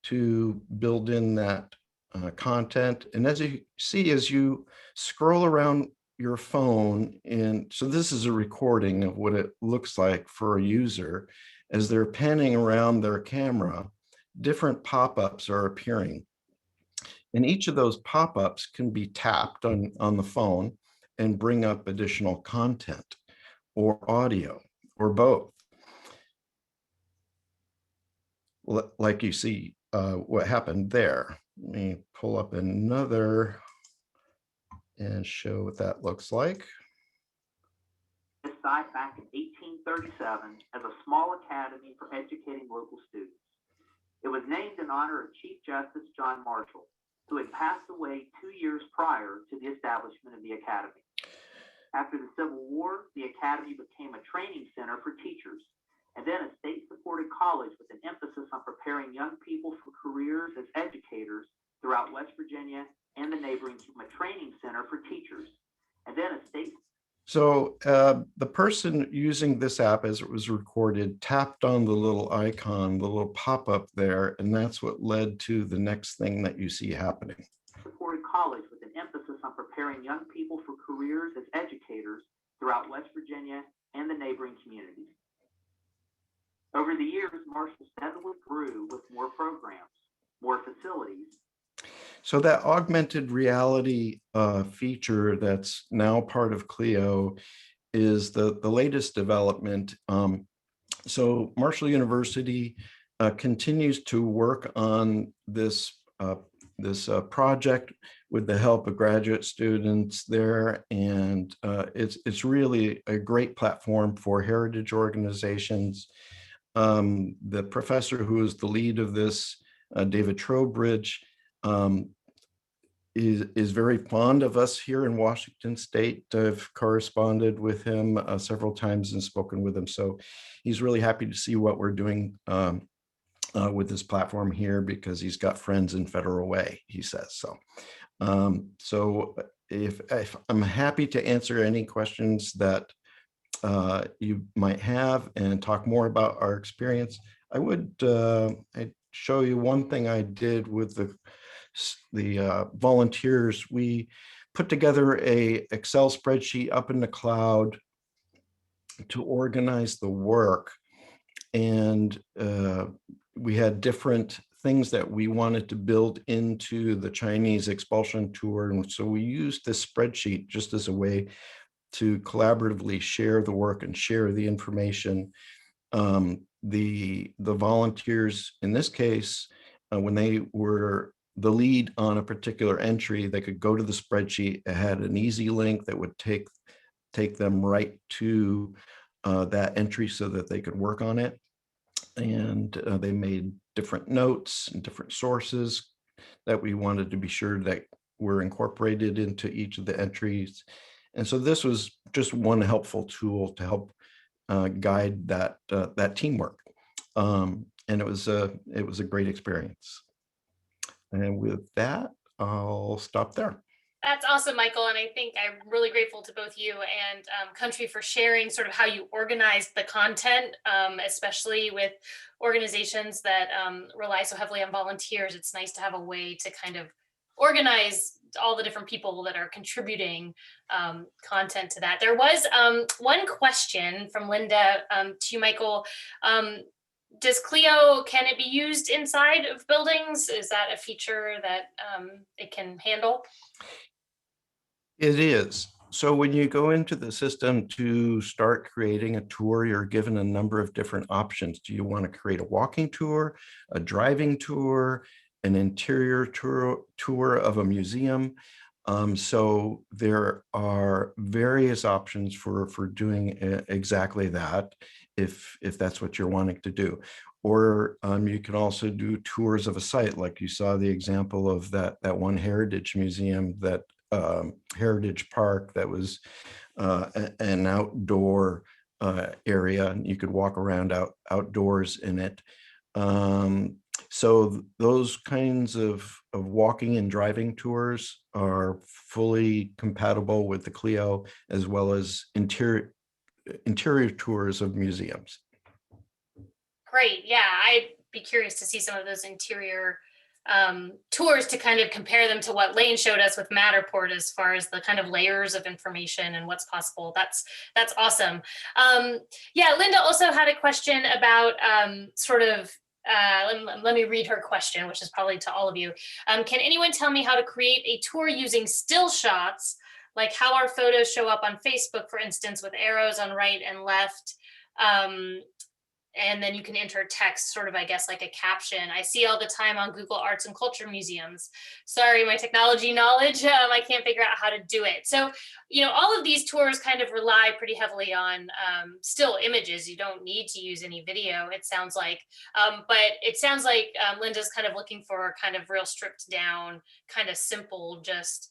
to build in that content. And as you see, as you scroll around your phone, and so this is a recording of what it looks like for a user, as they're panning around their camera, different pop-ups are appearing. And each of those pop-ups can be tapped on the phone and bring up additional content or audio or both. Like you see what happened there. Let me pull up another and show what that looks like. This site back in 1837 as a small academy for educating local students. It was named in honor of Chief Justice John Marshall, who had passed away 2 years prior to the establishment of the academy. After the Civil War, the academy became a training center for teachers, and then a state-supported college with an emphasis on preparing young people for careers as educators throughout West Virginia and the neighboring training center for teachers, and then a state. So the person using this app, as it was recorded, tapped on the little icon, the little pop-up there, and that's what led to the next thing that you see happening. Supported college with an emphasis on preparing young people for careers as educators throughout West Virginia and the neighboring communities. Over the years, Marshall steadily grew with more programs, more facilities. So that augmented reality feature that's now part of Clio is the latest development. So Marshall University continues to work on this project with the help of graduate students there, and it's really a great platform for heritage organizations. The professor who is the lead of this, David Trowbridge, is very fond of us here in Washington State. I've corresponded with him several times and spoken with him. So he's really happy to see what we're doing with this platform here, because he's got friends in Federal Way, he says. So, if I'm happy to answer any questions that you might have and talk more about our experience. I would I'd show you one thing I did with the volunteers. We put together a Excel spreadsheet up in the cloud to organize the work, and we had different things that we wanted to build into the Chinese expulsion tour, and so we used this spreadsheet just as a way to collaboratively share the work and share the information. The volunteers in this case, when they were the lead on a particular entry, they could go to the spreadsheet. It had an easy link that would take them right to that entry so that they could work on it. And they made different notes and different sources that we wanted to be sure that were incorporated into each of the entries. And so this was just one helpful tool to help guide that teamwork. And it was a great experience. And with that, I'll stop there. That's awesome, Michael. And I think I'm really grateful to both you and Country for sharing sort of how you organize the content, especially with organizations that rely so heavily on volunteers. It's nice to have a way to kind of organize all the different people that are contributing content to that. There was one question from Linda to you, Michael. Does Clio, can it be used inside of buildings? Is that a feature that it can handle? It is. So when you go into the system to start creating a tour, you're given a number of different options. Do you want to create a walking tour, a driving tour, an interior tour of a museum? So there are various options for doing exactly that. if that's what you're wanting to do. Or you can also do tours of a site, like you saw the example of that one heritage museum, that heritage park that was an outdoor area. You could walk around outdoors in it. So those kinds of walking and driving tours are fully compatible with the Clio, as well as interior tours of museums. Great. Yeah, I'd be curious to see some of those interior tours to kind of compare them to what Lane showed us with Matterport as far as the kind of layers of information and what's possible. That's awesome. Yeah, Linda also had a question about let me read her question, which is probably to all of you. Can anyone tell me how to create a tour using still shots, like how our photos show up on Facebook, for instance, with arrows on right and left? And then you can enter text, sort of, I guess, like a caption. I see all the time on Google Arts and Culture Museums. Sorry, my technology knowledge, I can't figure out how to do it. So, all of these tours kind of rely pretty heavily on still images. You don't need to use any video, it sounds like. But it sounds like Linda's kind of looking for kind of real stripped down, kind of simple, just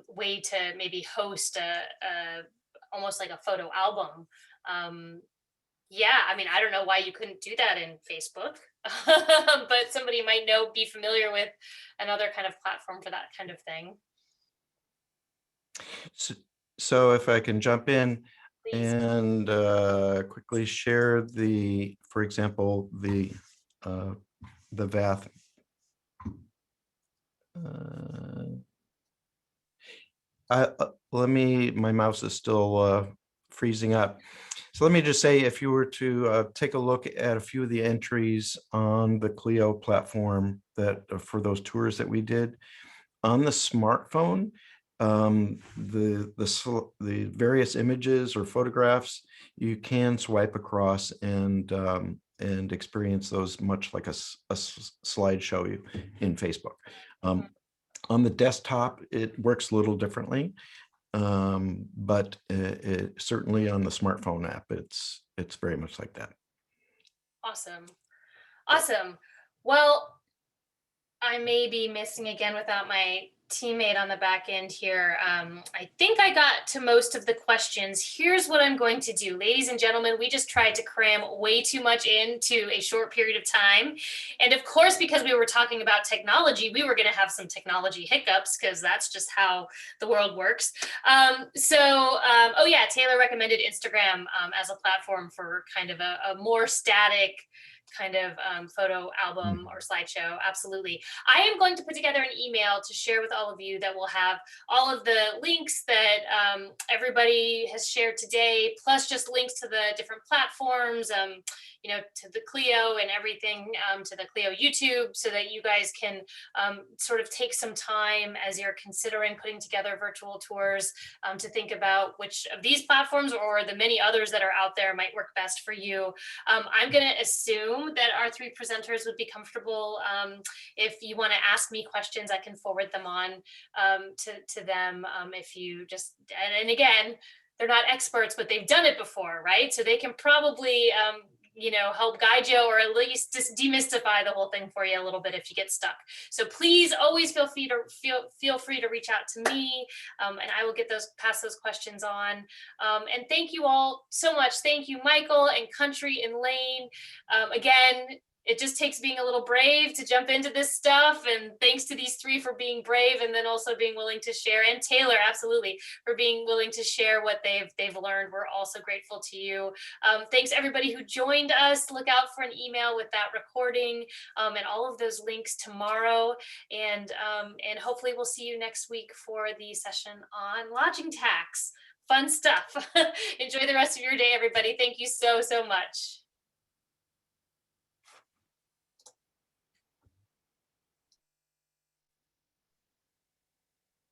way to maybe host almost like a photo album. Yeah, I mean, I don't know why you couldn't do that in Facebook, but somebody might be familiar with another kind of platform for that kind of thing. So if I can jump in, Please. and quickly share for example, the VATH. My mouse is still freezing up. So let me just say, if you were to take a look at a few of the entries on the Clio platform for those tours that we did on the smartphone, the various images or photographs, you can swipe across and experience those much like a slideshow in Facebook. On the desktop, it works a little differently. But certainly on the smartphone app, it's very much like that. Awesome. Well, I may be missing again without my teammate on the back end here. I think I got to most of the questions. Here's what I'm going to do. Ladies and gentlemen, we just tried to cram way too much into a short period of time. And of course, because we were talking about technology, we were going to have some technology hiccups, because that's just how the world works. Oh yeah, Taylor recommended Instagram as a platform for kind of a more static kind of photo album or slideshow. Absolutely. I am going to put together an email to share with all of you that will have all of the links that everybody has shared today, plus just links to the different platforms, to the Clio and everything, to the Clio YouTube, so that you guys can sort of take some time as you're considering putting together virtual tours to think about which of these platforms or the many others that are out there might work best for you. I'm going to assume that our three presenters would be comfortable. If you want to ask me questions, I can forward them on to them. If you just, and again, they're not experts, but they've done it before, right? So they can probably help guide you, or at least just demystify the whole thing for you a little bit if you get stuck. So please always feel free to reach out to me, and I will pass those questions on. And thank you all so much. Thank you, Michael and Country and Lane. Again, it just takes being a little brave to jump into this stuff. And thanks to these three for being brave, and then also being willing to share, and Taylor, absolutely, for being willing to share what they've learned. We're also grateful to you. Thanks everybody who joined us. Look out for an email with that recording and all of those links tomorrow. And hopefully we'll see you next week for the session on lodging tax. Fun stuff. Enjoy the rest of your day, everybody. Thank you so much.